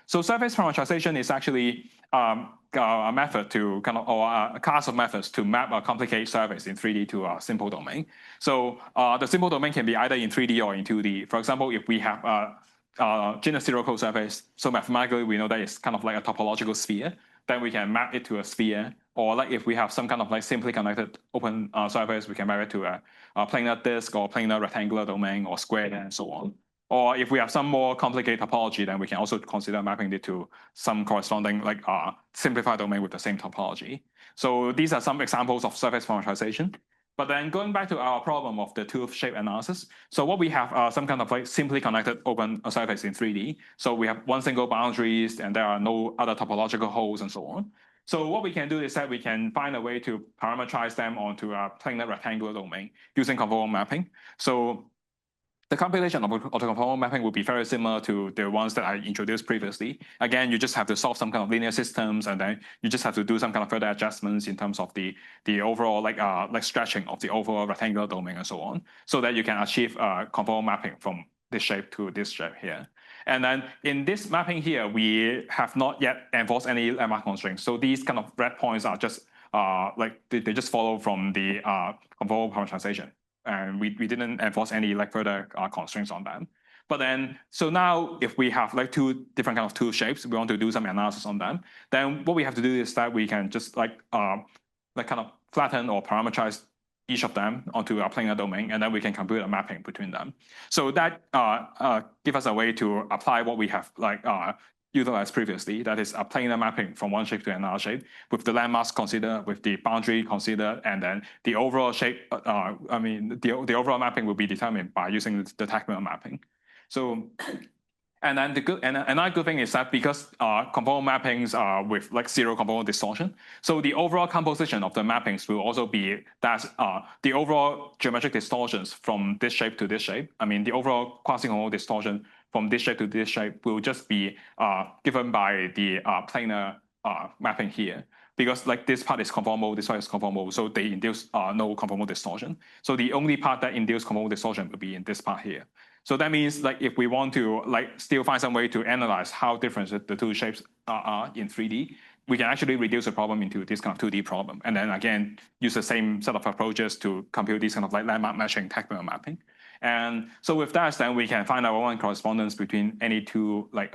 So surface parametrization is actually a method to kind of, or a class of methods to map a complicated surface in 3D to a simple domain. So the simple domain can be either in 3D or in 2D. For example, if we have a genus zero code surface, so mathematically we know that it's kind of like a topological sphere, then we can map it to a sphere. Or like if we have some kind of like simply connected open surface, we can map it to a planar disk or planar rectangular domain or square and so on. Or if we have some more complicated topology, then we can also consider mapping it to some corresponding like simplified domain with the same topology. So these are some examples of surface parametrization. But then going back to our problem of the tooth shape analysis, so what we have some kind of like simply connected open surface in 3D. So we have one single boundaries and there are no other topological holes and so on. So what we can do is that we can find a way to parametrize them onto a planar rectangular domain using conformal mapping. So the compilation of orthoconformal mapping will be very similar to the ones that I introduced previously. Again, you just have to solve some kind of linear systems, and then you just have to do some kind of further adjustments in terms of the overall like stretching of the overall rectangular domain and so on, so that you can achieve conformal mapping from this shape to this shape here. And then in this mapping here, we have not yet enforced any landmark constraints. So these kind of red points are just like they just follow from the conformal parameterization. And we didn't enforce any like further constraints on them. But then, so now if we have like two different kind of tool shapes, we want to do some analysis on them, then what we have to do is that we can just like kind of flatten or parameterize each of them onto a planar domain, and then we can compute a mapping between them. So that gives us a way to apply what we have like utilized previously. That is a planar mapping from one shape to another shape, with the landmarks considered, with the boundary considered, and then the overall shape. The overall mapping will be determined by using the Tactile mapping. So. And then another good thing is that because conformal mappings are with like zero conformal distortion, so the overall composition of the mappings will also be that the overall geometric distortions from this shape to this shape. I mean, the overall quasi-conformal distortion from this shape to this shape will just be given by the planar mapping here. Because like this part is conformal, this part is conformal, so they induce no conformal distortion. So the only part that induces conformal distortion will be in this part here. So that means like if we want to like still find some way to analyze how different the two shapes are in 3D, we can actually reduce the problem into this kind of 2D problem. And then again, use the same set of approaches to compute this kind of like landmark matching tactile mapping. And so with that, then we can find our one correspondence between any two like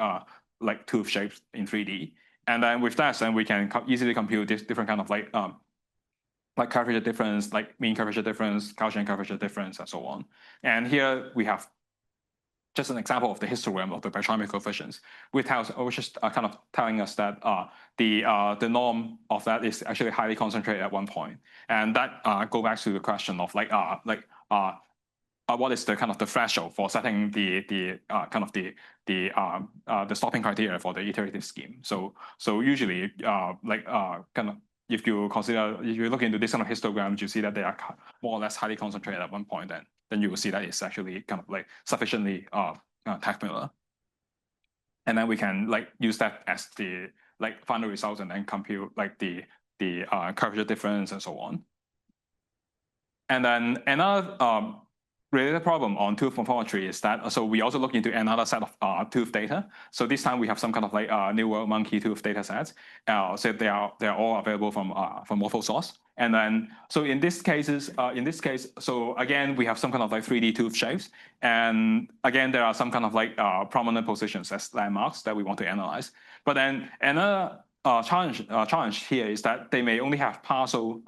tooth shapes in 3D. And then with that, then we can easily compute this different kind of like curvature difference, like mean curvature difference, Gaussian curvature difference, and so on. And here we have just an example of the histogram of the barometric coefficients, which is kind of telling us that the norm of that is actually highly concentrated at one point, and that go back to the question of what is the kind of the threshold for setting the stopping criteria for the iterative scheme. So usually kind of if you look into this kind of histograms, you see that they are more or less highly concentrated at one point, then you will see that it's actually kind of like sufficiently tactile. And then we can like use that as the like final results and then compute like the curvature difference and so on. And then another related problem on tooth morphometry is that, so we also look into another set of tooth data. So this time we have some kind of like New World monkey tooth data sets. So they are all available from MorphoSource. And then, so in this case, so again, we have some kind of like 3D tooth shapes. And again, there are some kind of like prominent positions as landmarks that we want to analyze. But then another challenge here is that they may only have partial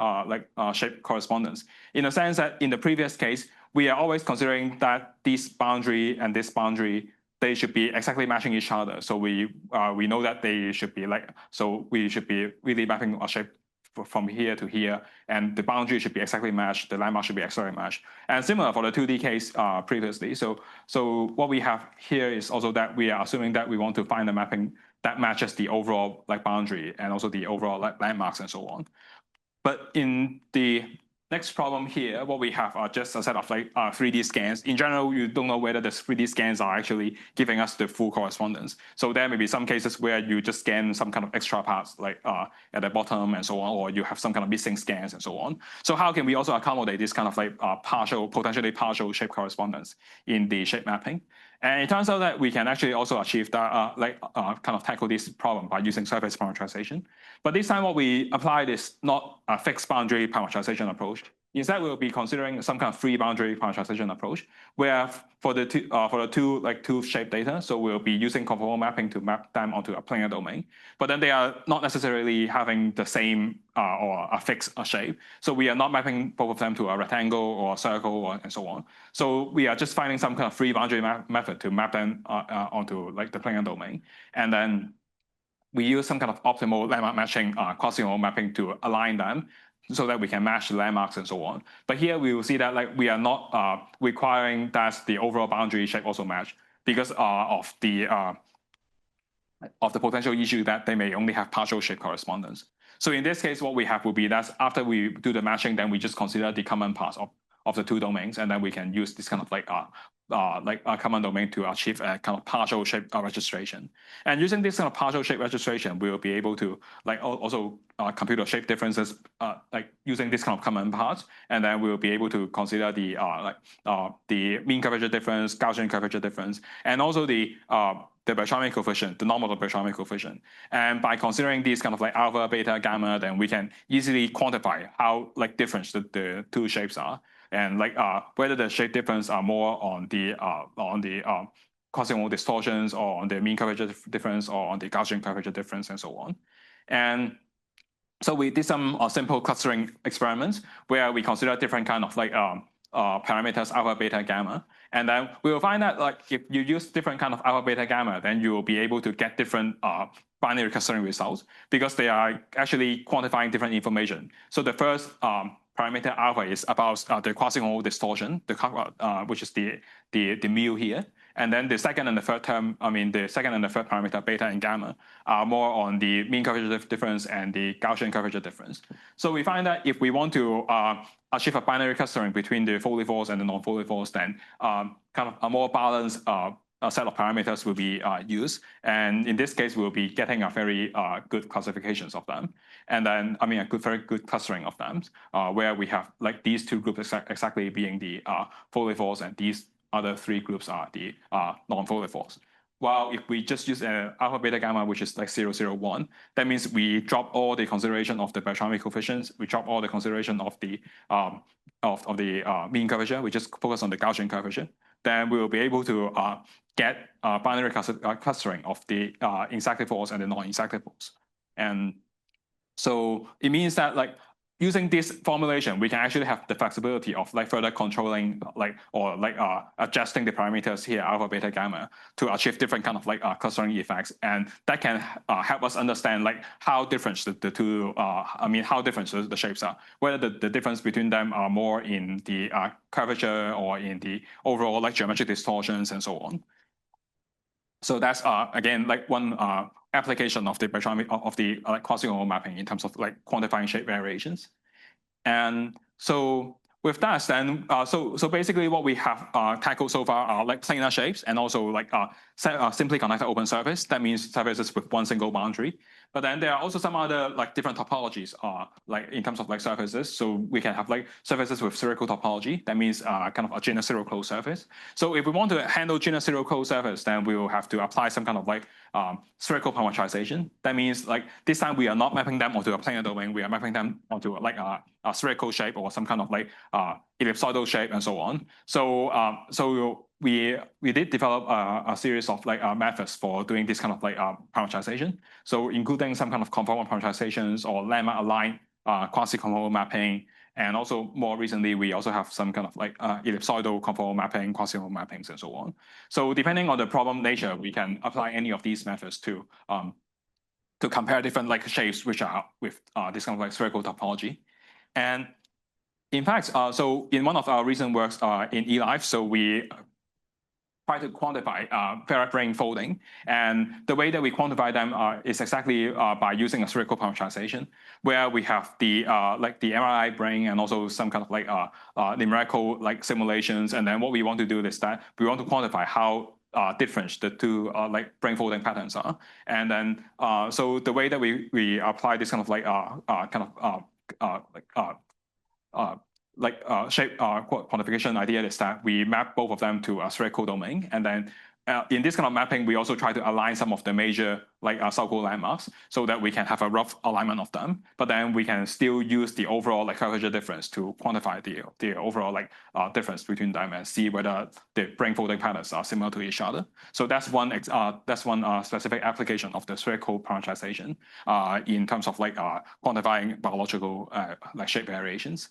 shape correspondence, in the sense that in the previous case, we are always considering that this boundary and this boundary, they should be exactly matching each other. So we know that they should be like, so we should be really mapping a shape from here to here, and the boundary should be exactly matched, the landmark should be exactly matched. And similar for the 2D case previously. So what we have here is also that we are assuming that we want to find a mapping that matches the overall like boundary and also the overall like landmarks and so on. But in the next problem here, what we have are just a set of like 3D scans. In general, you don't know whether the 3D scans are actually giving us the full correspondence. So there may be some cases where you just scan some kind of extra parts like at the bottom and so on, or you have some kind of missing scans and so on. So how can we also accommodate this kind of like potentially partial shape correspondence in the shape mapping? And it turns out that we can actually also achieve that, kind of tackle this problem by using surface parametrization. But this time what we applied is not a fixed boundary parametrization approach. Instead, we'll be considering some kind of free boundary parametrization approach, where for the two like tooth shape data, so we'll be using conformal mapping to map them onto a planar domain. But then they are not necessarily having the same or a fixed shape. So we are not mapping both of them to a rectangle or a circle and so on. So we are just finding some kind of free boundary method to map them onto like the planar domain, and then we use some kind of optimal landmark matching quasi-conformal mapping to align them so that we can match the landmarks and so on. But here we will see that like we are not requiring that the overall boundary shape also match, because of the potential issue that they may only have partial shape correspondence. So in this case, what we have will be that after we do the matching, then we just consider the common parts of the two domains, and then we can use this kind of like a common domain to achieve a kind of partial shape registration. And using this kind of partial shape registration, we will be able to like also compute the shape differences like using this kind of common parts, and then we will be able to consider the mean curvature difference, Gaussian curvature difference, and also the barometric coefficient, the normal barometric coefficient. And by considering these kind of like alpha, beta, gamma, then we can easily quantify how like different the two shapes are, and like whether the shape difference are more on the quasi-conformal distortions, or on the mean curvature difference, or on the Gaussian curvature difference, and so on. And so we did some simple clustering experiments where we consider different kind of like parameters, alpha, beta, gamma. And then we will find that like if you use different kind of alpha, beta, gamma, then you will be able to get different binary clustering results because they are actually quantifying different information. So the first parameter alpha is about the quasi-conformal distortion, which is the mu here. And then the second and the third term, the second and the third parameter, beta and gamma, are more on the mean curvature difference and the Gaussian curvature difference. So we find that if we want to achieve a binary clustering between the fully false and the non-fully false, then kind of a more balanced a set of parameters will be used. And in this case, we'll be getting a very good classifications of them. And then, very good clustering of them, where we have like these two groups exactly being the fully false, and these other three groups are the non-fully false. While if we just use alpha, beta, gamma, which is like 0, 0, 1, that means we drop all the consideration of the Beltrami coefficients, we drop all the consideration of the mean curvature, we just focus on the Gaussian curvature. Then we will be able to get binary clustering of the exactly false and the non-exactly false. And so it means that like using this formulation, we can actually have the flexibility of like further controlling adjusting the parameters here, alpha, beta, gamma, to achieve different kind of like clustering effects. And that can help us understand like how different the two, how different the shapes are, whether the difference between them are more in the curvature or in the overall like geometric distortions and so on. So that's again like one application of the quasi-conformal mapping in terms of like quantifying shape variations. And so with that, then so basically what we have tackled so far are like planar shapes and also like simply connected open surface. That means surfaces with one single boundary. But then there are also some other like different topologies like in terms of like surfaces. So we can have like surfaces with spherical topology. That means kind of a genus zero closed surface. So if we want to handle genus zero closed surface, then we will have to apply some kind of like spherical parametrization. That means like this time we are not mapping them onto a planar domain. We are mapping them onto like a spherical shape or some kind of like ellipsoidal shape and so on. So we did develop a series of like methods for doing this kind of like parametrization. So including some kind of conformal parametrizations or lemma aligned quasi-conformal mapping. And also more recently, we also have some kind of like ellipsoidal conformal mapping, quasi-conformal mappings, and so on. So depending on the problem nature, we can apply any of these methods to compare different like shapes which are with this kind of like spherical topology. And in fact, so in one of our recent works in eLife, so we try to quantify ferrite ring folding. And the way that we quantify them is exactly by using a spherical parametrization, where we have the like the MRI brain and also some kind of like numerical like simulations. And then what we want to do is that we want to quantify how different the two like brain folding patterns are. And then so the way that we apply this kind of like shape quantification idea is that we map both of them to a spherical domain, and then in this kind of mapping, we also try to align some of the major like so-called landmarks so that we can have a rough alignment of them. But then we can still use the overall like curvature difference to quantify the overall like difference between them and see whether the brain folding patterns are similar to each other. So that's one specific application of the spherical parametrization in terms of like quantifying biological like shape variations.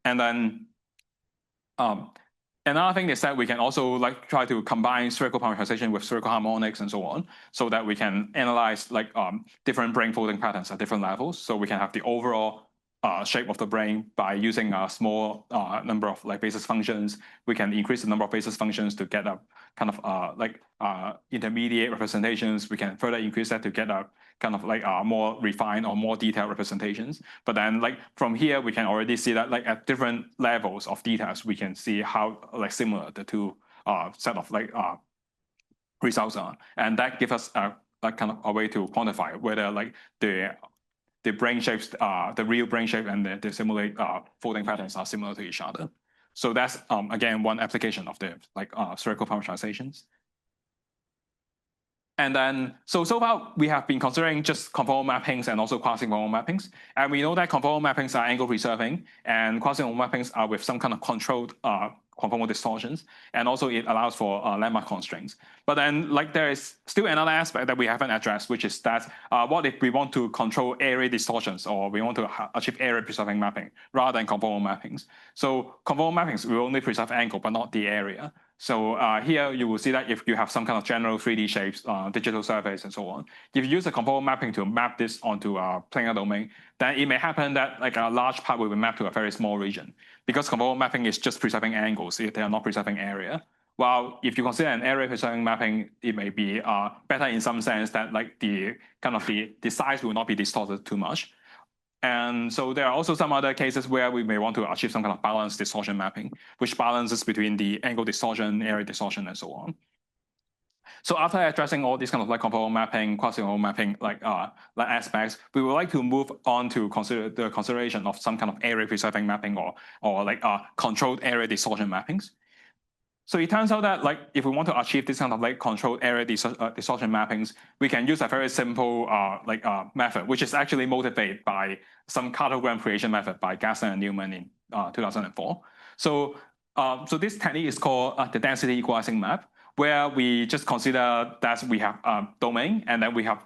And then another thing is that we can also like try to combine spherical parametrization with spherical harmonics and so on, so that we can analyze like different brain folding patterns at different levels. So we can have the overall shape of the brain by using a small number of like basis functions. We can increase the number of basis functions to get a kind of intermediate representations. We can further increase that to get a kind of like more refined or more detailed representations. But then like from here, we can already see that like at different levels of details, we can see how like similar the two set of like results are. And that gives us like kind of a way to quantify whether like the brain shapes, the real brain shape and the simulate folding patterns are similar to each other. So that's again one application of the like spherical parametrizations. And then, so far we have been considering just conformal mappings and also quasi-conformal mappings. And we know that conformal mappings are angle preserving and quasi-conformal mappings are with some kind of controlled conformal distortions. And also it allows for landmark constraints. But then like there is still another aspect that we haven't addressed, which is that what if we want to control area distortions or we want to achieve area preserving mapping rather than conformal mappings. So conformal mappings will only preserve angle, but not the area. So here you will see that if you have some kind of general 3D shapes, digital surface, and so on, if you use a conformal mapping to map this onto a planar domain, then it may happen that like a large part will be mapped to a very small region, because conformal mapping is just preserving angles; they are not preserving area. While if you consider an area preserving mapping, it may be better in some sense that like the size will not be distorted too much. And so there are also some other cases where we may want to achieve some kind of balanced distortion mapping, which balances between the angle distortion, area distortion, and so on. So after addressing all these kind of like conformal mapping, quasi-conformal mapping like aspects, we would like to move on to consider the consideration of some kind of area preserving mapping or like controlled area distortion mappings. So it turns out that like if we want to achieve this kind of like controlled area distortion mappings, we can use a very simple method, which is actually motivated by some cartogram creation method by Gaston and Newman in 2004. So this technique is called the density equalizing map, where we just consider that we have a domain and then we have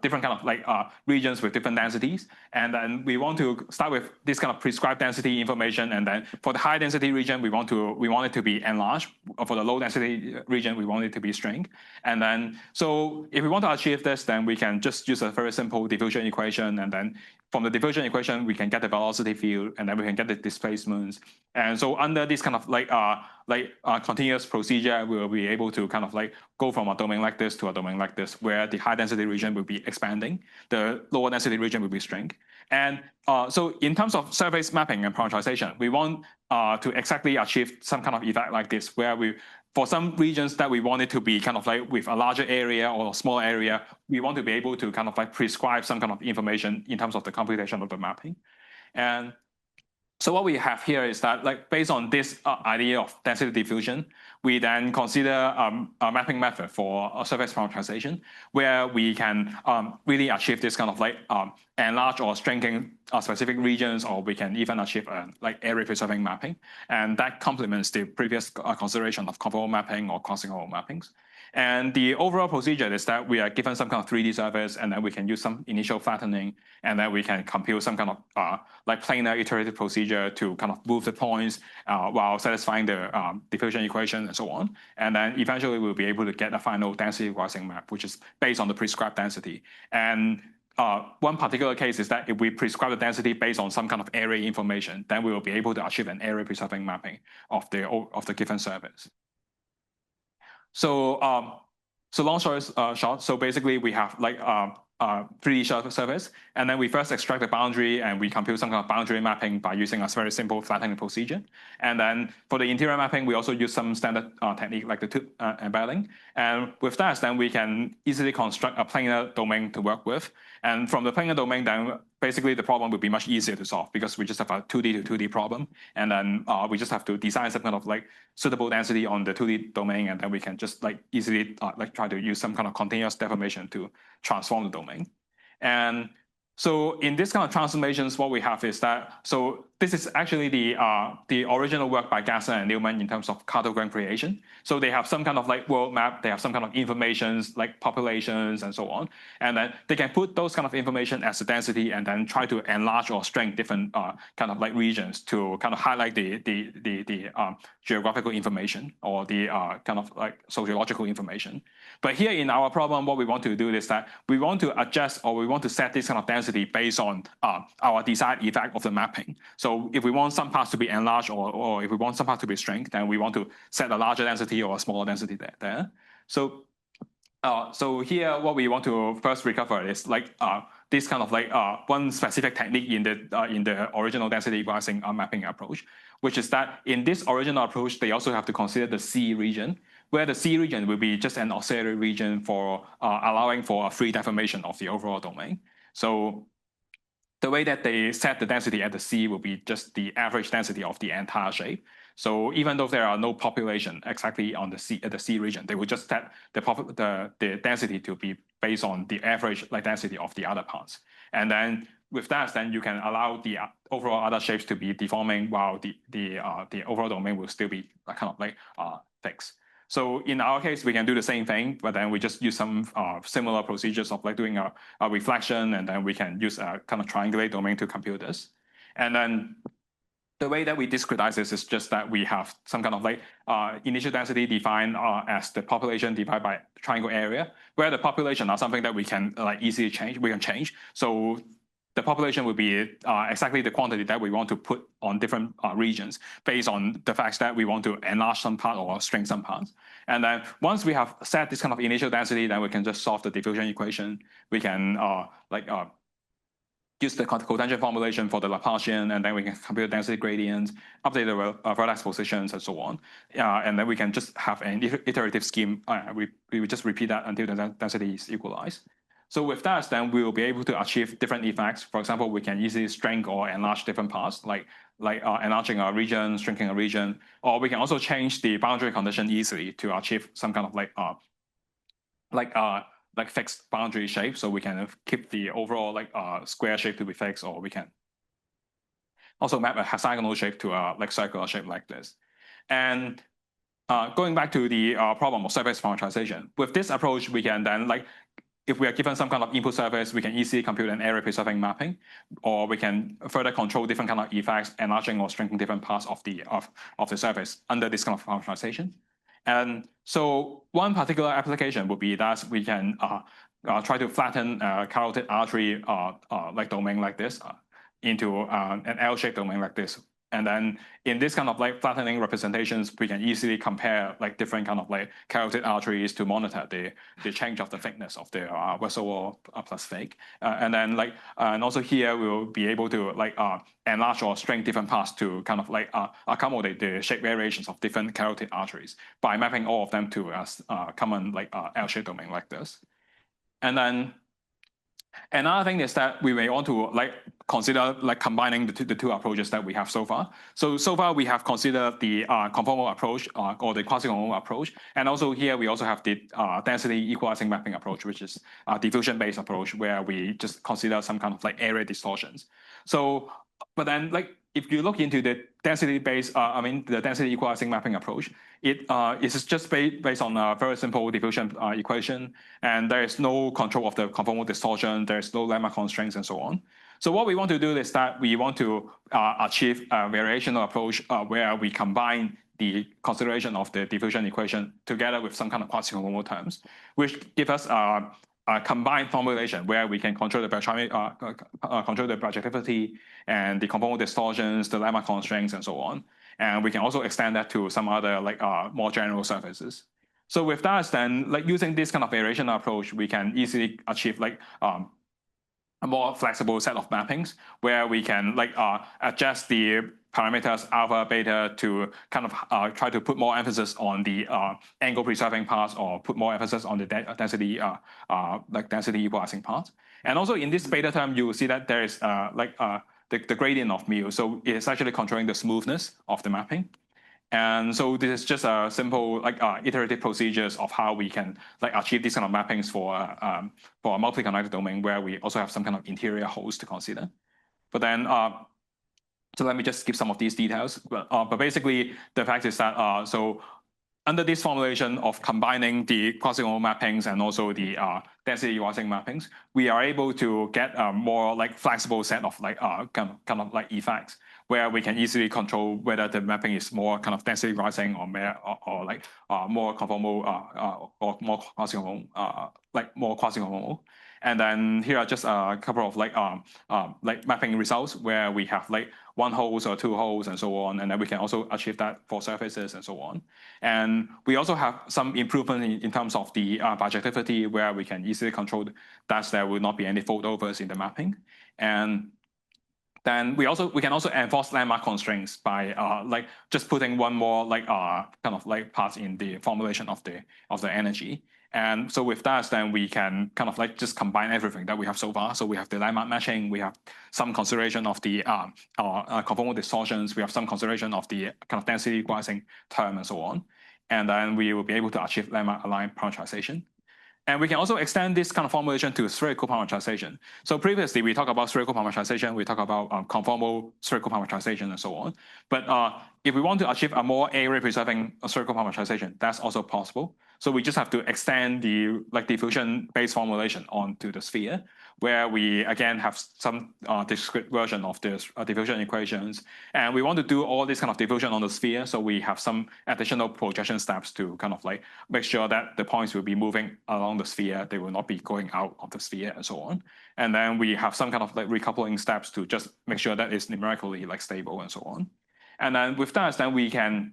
different kind of like regions with different densities, and then we want to start with this kind of prescribed density information, and then for the high density region we want it to be enlarged, or for the low density region we want it to be shrink. And then so if we want to achieve this, then we can just use a very simple diffusion equation, and then from the diffusion equation we can get the velocity field, and then we can get the displacements. And so under this kind of like continuous procedure, we will be able to kind of like go from a domain like this to a domain like this, where the high density region will be expanding, the lower density region will be shrink. And so in terms of surface mapping and parameterization, we want to exactly achieve some kind of effect like this, where for some regions that we want it to be kind of like with a larger area or a small area, we want to be able to kind of like prescribe some kind of information in terms of the computation of the mapping. And so what we have here is that, like, based on this idea of density diffusion, we then consider a mapping method for a surface parameterization, where we can really achieve this kind of like enlarge or shrinking specific regions, or we can even achieve like area preserving mapping, and that complements the previous consideration of conformal mapping or quasi-conformal mappings. And the overall procedure is that we are given some kind of 3D surface, and then we can use some initial flattening, and then we can compute some kind of like planar iterative procedure to kind of move the points while satisfying the diffusion equation and so on. And then eventually we'll be able to get a final density equalizing map, which is based on the prescribed density. And one particular case is that if we prescribe the density based on some kind of area information, then we will be able to achieve an area preserving mapping of the given surface. So long story short, so basically we have like 3D surface, and then we first extract the boundary, and we compute some kind of boundary mapping by using a very simple flattening procedure. And then for the interior mapping, we also use some standard technique like the tube embedding. And with that, then we can easily construct a planar domain to work with. And from the planar domain, then basically the problem would be much easier to solve, because we just have a 2D to 2D problem, and then we just have to design some kind of like suitable density on the 2D domain, and then we can just like easily like try to use some kind of continuous deformation to transform the domain. And so in this kind of transformations, what we have is that, so this is actually the original work by Gaston and Newman in terms of cartogram creation. So they have some kind of like world map, they have some kind of informations like populations and so on. And then they can put those kind of information as a density, and then try to enlarge or shrink different kind of like regions to kind of highlight the geographical information or the kind of like sociological information. But here in our problem, what we want to do is that we want to adjust, or we want to set this kind of density based on our desired effect of the mapping. So if we want some parts to be enlarged, or if we want some parts to be shrink, then we want to set a larger density or a smaller density there. So here what we want to first recover is like this kind of like one specific technique in the original density equalizing mapping approach, which is that in this original approach, they also have to consider the C region, where the C region will be just an auxiliary region for allowing for a free deformation of the overall domain. So the way that they set the density at the C will be just the average density of the entire shape. So even though there are no population exactly on the C at the C region, they will just set the density to be based on the average like density of the other parts. And then with that, then you can allow the overall other shapes to be deforming, while the overall domain will still be kind of like fixed. So in our case, we can do the same thing, but then we just use some similar procedures of like doing a reflection, and then we can use a kind of triangulate domain to compute this. And then the way that we discretize this is just that we have some kind of like initial density defined as the population divided by triangle area, where the population are something that we can like easily change. We can change. So the population will be exactly the quantity that we want to put on different regions based on the fact that we want to enlarge some part or shrink some parts. And then once we have set this kind of initial density, then we can just solve the diffusion equation. We can use the cotangent formulation for the Laplacian, and then we can compute density gradients, update the vertex positions, and so on. And then we can just have an iterative scheme. We will just repeat that until the density is equalized. So with that, then we will be able to achieve different effects. For example, we can easily shrink or enlarge different parts, like enlarging a region, shrinking a region, or we can also change the boundary condition easily to achieve some kind of like fixed boundary shape, so we can keep the overall like square shape to be fixed, or we can also map a hexagonal shape to a like circular shape like this. And going back to the problem of surface parameterization, with this approach, we can then like if we are given some kind of input surface, we can easily compute an area preserving mapping, or we can further control different kind of effects, enlarging or shrinking different parts of the surface under this kind of parameterization. And so one particular application would be that we can try to flatten a carotid artery like domain like this into an L-shaped domain like this. And then in this kind of like flattening representations, we can easily compare like different kind of like carotid arteries to monitor the change of the thickness of the vessel wall plus fake. And then like, and also here we will be able to like enlarge or shrink different parts to kind of like accommodate the shape variations of different carotid arteries by mapping all of them to a common like L-shaped domain like this. And then another thing is that we may want to like consider like combining the two approaches that we have so far. So far we have considered the conformal approach or the quasi-conformal approach, and also here we also have the density equalizing mapping approach, which is a diffusion-based approach where we just consider some kind of like area distortions. So, but then like if you look into the density-based, the density equalizing mapping approach, it is just based on a very simple diffusion equation, and there is no control of the conformal distortion, there's no lemma constraints, and so on. So what we want to do is that we want to achieve a variational approach where we combine the consideration of the diffusion equation together with some kind of quasi-conformal terms, which give us a combined formulation where we can control the projectivity and the conformal distortions, the lemma constraints, and so on. And we can also extend that to some other like more general surfaces. So with that, then like using this kind of variational approach, we can easily achieve like a more flexible set of mappings where we can like adjust the parameters alpha, beta to kind of try to put more emphasis on the angle preserving parts, or put more emphasis on the density density equalizing parts. And also in this beta term, you will see that there is the gradient of mu. So it's actually controlling the smoothness of the mapping. And so this is just a simple like iterative procedures of how we can like achieve these kind of mappings for a multi-connected domain where we also have some kind of interior host to consider. But then so let me just skip some of these details. But basically the fact is that so under this formulation of combining the quasi-conformal mappings and also the density equalizing mappings, we are able to get a more like flexible set of like kind of like effects where we can easily control whether the mapping is more kind of density rising or more conformal or more quasi-conformal, like more quasi-conformal. And then here are just a couple of like mapping results where we have like one holes or two holes and so on, and then we can also achieve that for surfaces and so on. And we also have some improvement in terms of the projectivity, where we can easily control that there will not be any foldovers in the mapping. And then we can also enforce landmark constraints by like just putting one more like kind of like part in the formulation of the energy. And so with that, then we can kind of like just combine everything that we have so far. So we have the landmark matching, we have some consideration of the conformal distortions, we have some consideration of the kind of density equalizing term and so on. And then we will be able to achieve landmark aligned parametrization. And we can also extend this kind of formulation to spherical parametrization. So previously we talked about spherical parametrization, we talk about conformal spherical parametrization and so on. But if we want to achieve a more area preserving spherical parametrization, that's also possible. So we just have to extend the diffusion-based formulation onto the sphere, where we again have some discrete version of this diffusion equations. And we want to do all this kind of diffusion on the sphere. So we have some additional projection steps to kind of like make sure that the points will be moving along the sphere. They will not be going out of the sphere and so on. And then we have some kind of like recoupling steps to just make sure that it's numerically like stable and so on. And then with that, then we can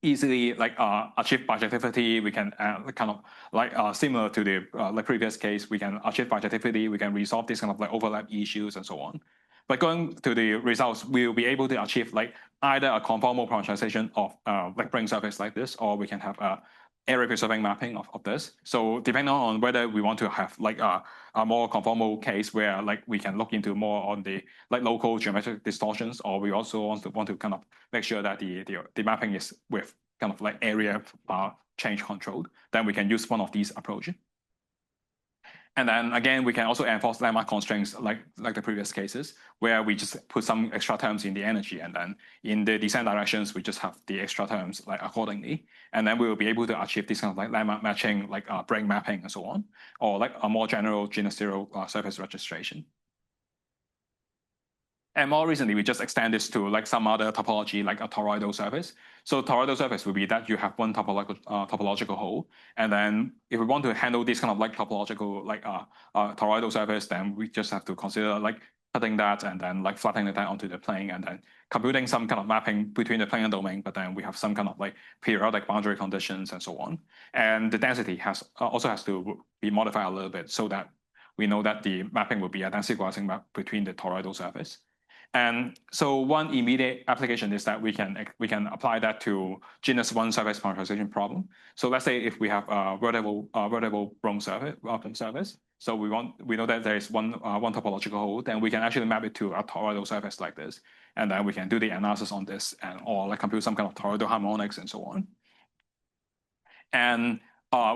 easily achieve bijectivity. We can kind of similar to the previous case, we can achieve bijectivity. We can resolve this kind of like overlap issues and so on. But going to the results, we'll be able to achieve like either a conformal parameterization of like brane surface like this, or we can have a area preserving mapping of this. So depending on whether we want to have like a more conformal case where like we can look into more on the like local geometric distortions, or we also want to kind of make sure that the mapping is with kind of like area change controlled, then we can use one of these approaches. And then again, we can also enforce lemma constraints like the previous cases, where we just put some extra terms in the energy, and then in the descent directions, we just have the extra terms like accordingly. And then we will be able to achieve this kind of like lemma matching, like brane mapping and so on, or like a more general genus zero surface registration. And more recently, we just extend this to like some other topology, like a toroidal surface. So toroidal surface will be that you have one topological hole. And then if we want to handle this kind of like topological, like toroidal surface, then we just have to consider like cutting that and then like flattening that onto the plane and then computing some kind of mapping between the plane and domain. But then we have some kind of like periodic boundary conditions and so on. And the density also has to be modified a little bit so that we know that the mapping will be a density crossing map between the toroidal surface. And so one immediate application is that we can apply that to genus one surface parameterization problem. So let's say if we have a vertical Brome surface, so we know that there is one topological hole, then we can actually map it to a toroidal surface like this, and then we can do the analysis on this or like compute some kind of toroidal harmonics and so on. And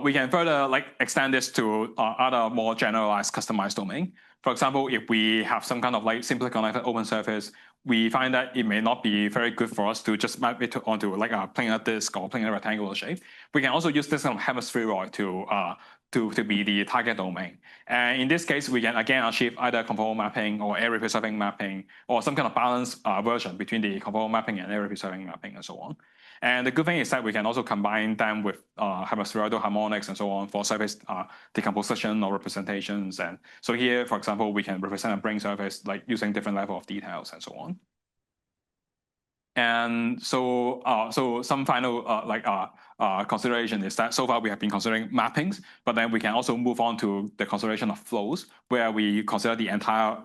we can further like extend this to other more generalized customized domain. For example, if we have some kind of like simply connected open surface, we find that it may not be very good for us to just map it onto like a planar disk or planar rectangular shape. We can also use this kind of hemispheroid to be the target domain. And in this case, we can again achieve either conformal mapping or area preserving mapping, or some kind of balanced version between the conformal mapping and area preserving mapping and so on. And the good thing is that we can also combine them with hemispheroidal harmonics and so on for surface decomposition or representations. And so here, for example, we can represent a brane surface like using different level of details and so on. And so some final consideration is that so far we have been considering mappings, but then we can also move on to the consideration of flows, where we consider the entire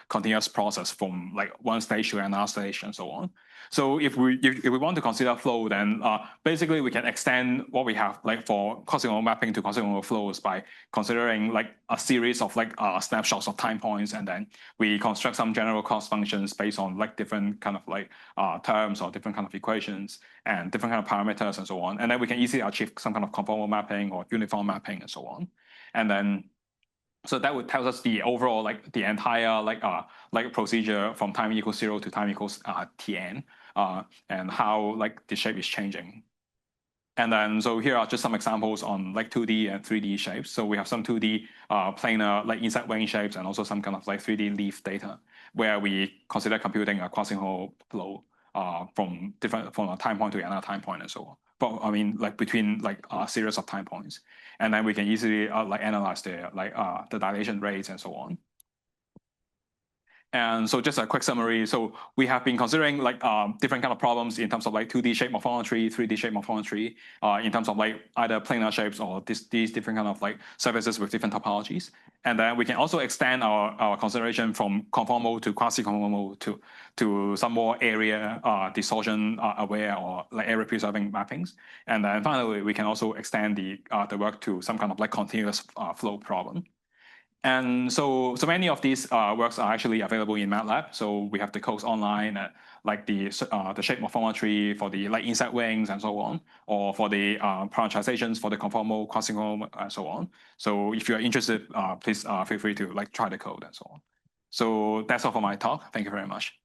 continuous process from like one stage to another stage and so on. So if we want to consider flow, then basically we can extend what we have like for quasi-conformal mapping to quasi-conformal flows by considering like a series of like snapshots of time points, and then we construct some general cost functions based on like different kind of like terms or different kind of equations and different kind of parameters and so on. And then we can easily achieve some kind of conformal mapping or uniform mapping and so on. And then so that would tell us the overall like the entire like procedure from time equals 0 to time equals Tn, and how like the shape is changing. And then so here are just some examples on like 2D and 3D shapes. So we have some 2D planar like inside wing shapes, and also some kind of like 3D leaf data where we consider computing a quasi-conformal flow from a time point to another time point and so on. But I mean, like between like a series of time points, and then we can easily like analyze the dilation rates and so on. And so just a quick summary. So we have been considering like different kind of problems in terms of like 2D shape morphometry, 3D shape morphometry, in terms of like either planar shapes or these different kind of like surfaces with different topologies. And then we can also extend our consideration from conformal to quasi-conformal to some more area distortion aware or like area preserving mappings. And then finally, we can also extend the work to some kind of like continuous flow problem. And so many of these works are actually available in MATLAB. So we have the codes online, like the shape morphometry for the like inside wings and so on, or for the parameterizations for the conformal, quasi-conformal, and so on. So if you are interested, please feel free to like try the code and so on. So that's all for my talk. Thank you very much.